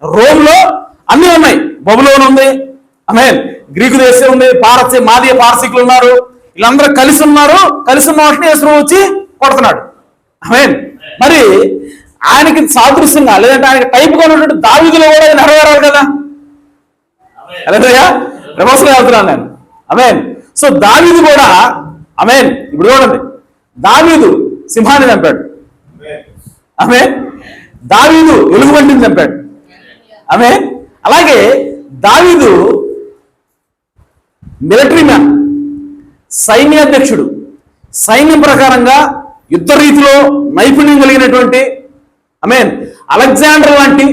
Speaker 2: రోమ్లో అన్ని ఉన్నాయి. బబులోన్ ఉంది, ఆమేన్, గ్రీకు దేశం ఉంది, మాదీయ పారసీకులు ఉన్నారు, వీళ్ళందరూ కలిసి ఉన్నారు. కలిసి ఉన్న వాటిని యేసు వచ్చి కొడుతున్నాడు. ఆమేన్. మరి ఆయనకి సాదృశ్యంగా, లేదంటే ఆయనకి టైప్గా ఉన్నటువంటి దావీదులో కూడా నెరవేరాలి కదా. హల్లెలూయా. ప్రమోషన్ వెళ్తున్నాను నేను. ఆమేన్. సో దావీదు కూడా, ఆమేన్, ఇప్పుడు చూడండి, దావీదు సింహాన్ని చంపాడు. ఆమేన్. దావీదు ఎలుగుబంటిని చంపాడు. ఆమేన్. అలాగే దావీదు మిలిటరీ మ్యాన్, సైన్యాధ్యక్షుడు, సైన్యం ప్రకారంగా యుద్ధ రీతిలో నైపుణ్యం కలిగినటువంటి ఆమేన్, అలెగ్జాండర్ లాంటి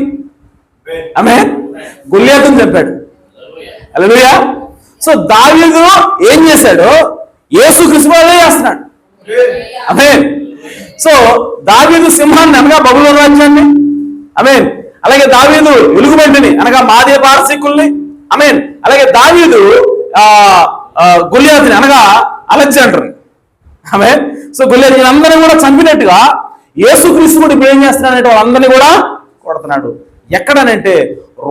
Speaker 2: ఆమేన్ గొల్లియాతుని చంపాడు. హల్లెలూయా. సో దావీదు ఏం చేశాడు? యేసుక్రీస్తు వాడే చేస్తున్నాడు. ఆమేన్. సో దావీదు సింహాన్ని అనగా బబులోను రాజ్యాన్ని, ఆమేన్, అలాగే దావీదు ఎలుగుబంటిని అనగా మాదే పారసీకుల్ని, ఆమేన్, అలాగే దావీదు గొల్లియాతుని అనగా అలెగ్జాండర్ని, ఆమేన్. సో గొల్లియాతుని అందరినీ కూడా చంపినట్టుగా యేసుక్రీస్తు కూడా ఇప్పుడు ఏం చేస్తున్నాడు? వాళ్ళందరినీ కూడా కొడుతున్నాడు. ఎక్కడనంటే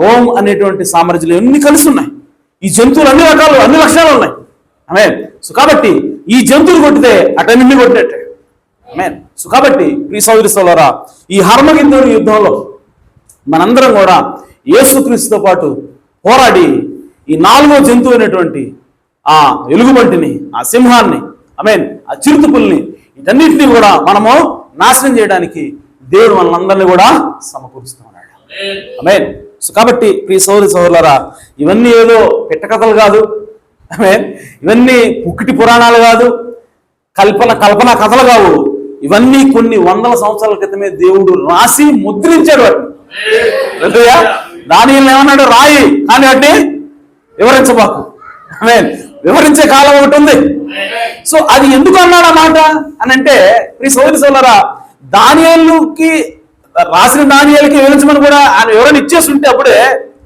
Speaker 2: రోమ్ అనేటువంటి సామ్రాజ్యంలో ఎన్ని కలిసి ఉన్నాయి. ఈ జంతువులు అన్ని రకాలు, అన్ని లక్షణాలు ఉన్నాయి. ఆమేన్. సో కాబట్టి ఈ జంతువులు కొట్టితే అటన్నింటినీ కొట్టినట్టే. ఆమేన్. సో కాబట్టి ఈ సోదరి సోదరులారా, ఈ హర్మగిద్దోను యుద్ధంలో మనందరం కూడా యేసుక్రీస్తుతో పాటు పోరాడి ఈ 4వ జంతువు అయినటువంటి ఆ ఎలుగుబంటిని, ఆ సింహాన్ని, ఆమేన్, ఆ చిరుతపుల్ని, వీటన్నిటిని కూడా మనము నాశనం చేయడానికి దేవుడు మనందరినీ కూడా సమకూరుస్తూ ఉన్నాడు. ఆమేన్. సో కాబట్టి ప్రియ సోదరి సోదరులారా, ఇవన్నీ ఏదో పిట్టకథలు కాదు. ఆమేన్. ఇవన్నీ పుక్కిటి పురాణాలు కాదు, కల్పన కథలు కావు. ఇవన్నీ కొన్ని వందల సంవత్సరాల క్రితమే దేవుడు రాసి ముద్రించాడు వాటిని. దానియేలు ఏమన్నాడు? రాయి, కానీ వాటిని వివరించబాకు. ఆమేన్. వివరించే కాలం ఒకటి ఉంది. సో అది ఎందుకు అన్నాడు ఆ మాట అని అంటే, ప్రియ సోదరి సోదరులారా, దానియేలుకి రాసిన దానియేలుకి వివరించమని కూడా ఆయన ఎవరైనా ఇచ్చేస్తుంటే అప్పుడే,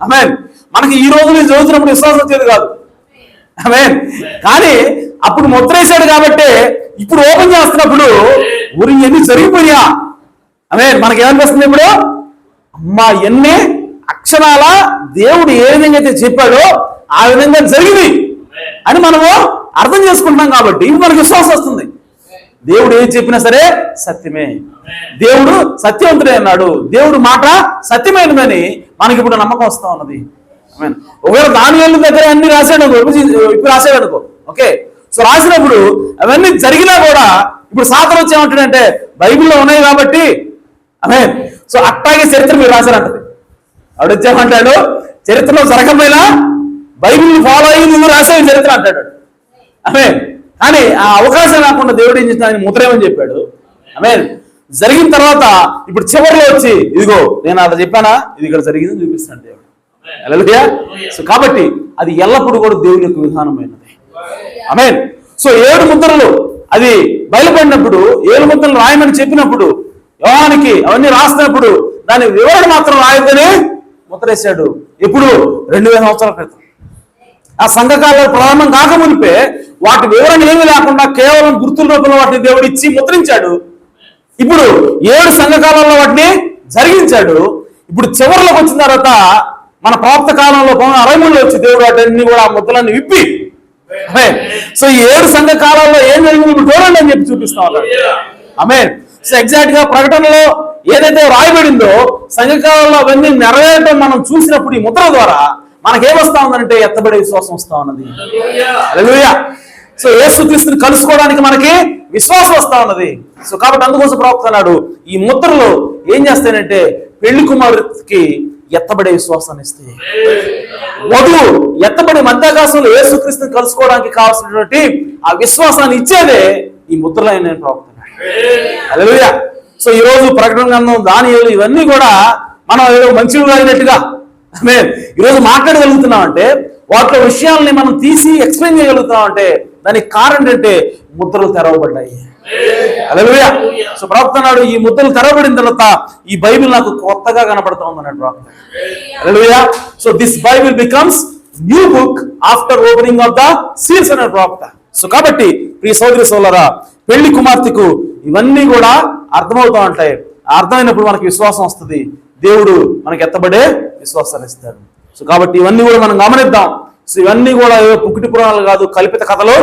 Speaker 2: ఆమేన్, మనకి ఈ రోజు నేను చదువుతున్నప్పుడు విశ్వాసం వచ్చేది కాదు. ఆమేన్. కానీ అప్పుడు ముద్రేశాడు కాబట్టి ఇప్పుడు ఓపెన్ చేస్తున్నప్పుడు ఊరి ఎన్ని జరిగిపోయా. ఆమేన్. మనకి ఏమనిపిస్తుంది ఇప్పుడు? అమ్మా, ఎన్ని అక్షరాల దేవుడు ఏ విధంగా అయితే చెప్పాడో ఆ విధంగా జరిగింది అని మనము అర్థం చేసుకుంటున్నాం. కాబట్టి ఇప్పుడు మనకు విశ్వాసం వస్తుంది. దేవుడు ఏది చెప్పినా సరే సత్యమే, దేవుడు సత్యవంతుడే అన్నాడు, దేవుడు మాట సత్యమైనదని మనకి ఇప్పుడు నమ్మకం వస్తా ఉన్నది. ఒకవేళ దానియేలు దగ్గర అన్ని రాశాడు అనుకో, ఇప్పుడు రాశాడు అనుకో, ఓకే. సో రాసినప్పుడు అవన్నీ జరిగినా కూడా ఇప్పుడు సాతాను వచ్చి ఏమంటాడంటే బైబిల్లో ఉన్నాయి కాబట్టి, ఆమేన్, సో అట్టాగే చరిత్ర మీరు రాశారంటది. ఆవిడ వచ్చేమంటాడు, చరిత్రలో జరగకపోయినా బైబిల్ని ఫాలో అయ్యి నువ్వు రాసావు చరిత్ర అంటాడు. ఆమేన్. కానీ ఆ అవకాశం రాకుండా దేవుడు ఏం చేసిన, ఆయన ముద్రేమని చెప్పాడు. ఆమేన్. జరిగిన తర్వాత ఇప్పుడు చివరిలో వచ్చి ఇదిగో నేను అలా చెప్పానా, ఇది ఇక్కడ జరిగింది చూపిస్తాను దేవుడు. హల్లెలూయా. సో కాబట్టి అది ఎల్లప్పుడూ కూడా దేవుని యొక్క విధానమైనది. ఆమేన్. సో 7 ముద్రలు అది బయలుపడినప్పుడు, 7 ముద్రలు రాయమని చెప్పినప్పుడు యోహానికి అవన్నీ రాసినప్పుడు దాని వివరణ మాత్రం రాయదని ముద్రేశాడు. ఎప్పుడు? 2000 సంవత్సరాల క్రితం. ఆ సంఘకాలంలో ప్రారంభం కాకమునిపే వాటి వివరణ ఏమీ లేకుండా కేవలం గుర్తుల రూపంలో వాటిని దేవుడు ఇచ్చి ముద్రించాడు. ఇప్పుడు 7 సంఘకాలంలో వాటిని జరిగించాడు. ఇప్పుడు చివరిలోకి వచ్చిన తర్వాత మన ప్రవక్త కాలంలో 63లో వచ్చి దేవుడు వాటిని కూడా ఆ ముద్రలన్నీ విప్పి, సో ఈ 7 సంఘ కాలాల్లో ఏం జరిగింది ఇప్పుడు చూడండి అని చెప్పి చూపిస్తా ఉన్నాడు. ఆమేన్. సో ఎగ్జాక్ట్ గా ప్రకటనలో ఏదైతే రాయబడిందో సంఘకాలంలో అవన్నీ నెరవేరడం మనం చూసినప్పుడు ఈ ముద్ర ద్వారా మనకేమొస్తా ఉందంటే ఎత్తబడే విశ్వాసం వస్తా ఉన్నది. హల్లెలూయా. సో యేసుక్రీస్తుని కలుసుకోవడానికి మనకి విశ్వాసం వస్తా ఉన్నది. సో కాబట్టి అందుకోసం ప్రవక్త అన్నాడు, ఈ ముద్రలు ఏం చేస్తాయంటే పెళ్లి కుమారుడికి ఎత్తబడే విశ్వాసాన్ని ఇస్తాయి. వధువు ఎత్తబడి మధ్యాకాశంలో యేసుక్రీస్తుని కలుసుకోవడానికి కావాల్సినటువంటి ఆ విశ్వాసాన్ని ఇచ్చేదే ఈ ముద్రలైన నేను ప్రవక్త. హల్లెలూయా. సో ఈ రోజు ప్రకటన గ్రంథం, దానియేలు, ఇవన్నీ కూడా మనం ఏదో మంచిగా అయినట్టుగా ఈరోజు మాట్లాడగలుగుతున్నాం అంటే, వాటిలో విషయాలని మనం తీసి ఎక్స్ప్లెయిన్ చేయగలుగుతున్నాం అంటే దానికి కారణం ఏంటంటే ముద్రలు తెరవబడ్డాయి. హల్లెలూయా. సో ప్రవక్త అన్నాడు, ఈ ముద్రలు తెరవబడిన తర్వాత ఈ బైబిల్ నాకు కొత్తగా కనపడతా ఉంది అన్నాడు ప్రవక్త. Hallelujah. So this Bible becomes new book after opening of the seals అన్నాడు ప్రవక్త. సో కాబట్టి ప్రియ సోదరి సోదరులారా, పెళ్లి కుమార్తెకు ఇవన్నీ కూడా అర్థమవుతా ఉంటాయి. అర్థమైనప్పుడు మనకి విశ్వాసం వస్తుంది, దేవుడు మనకి ఎత్తబడే విశ్వాసాన్ని ఇస్తాడు. సో కాబట్టి ఇవన్నీ కూడా మనం గమనిద్దాం. సో ఇవన్నీ కూడా పుక్కిటి పురాణాలు కాదు, కల్పిత కథలు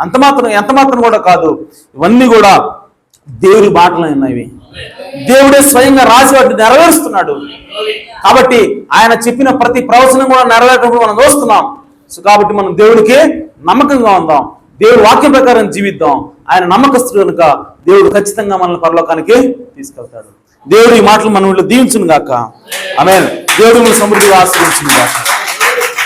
Speaker 2: ఎంత మాత్రం కూడా కాదు. ఇవన్నీ కూడా దేవుడి మాటలు ఉన్నాయి. దేవుడే స్వయంగా రాసి వాటిని నెరవేరుస్తున్నాడు. కాబట్టి ఆయన చెప్పిన ప్రతి ప్రవచనం కూడా నెరవేరటప్పుడు మనం చూస్తున్నాం. సో కాబట్టి మనం దేవుడికి నమ్మకంగా ఉందాం, దేవుడి వాక్యం ప్రకారం జీవిద్దాం. ఆయన నమ్మకస్తుడు కనుక దేవుడు ఖచ్చితంగా మనల్ని పరలోకానికి తీసుకెళ్తాడు. దేవుడు ఈ మాటలు మన వీళ్ళు దీవించును గాక. ఆమేన్. దేవుడు సమృద్ధిగా ఆశీర్వదించును గాక.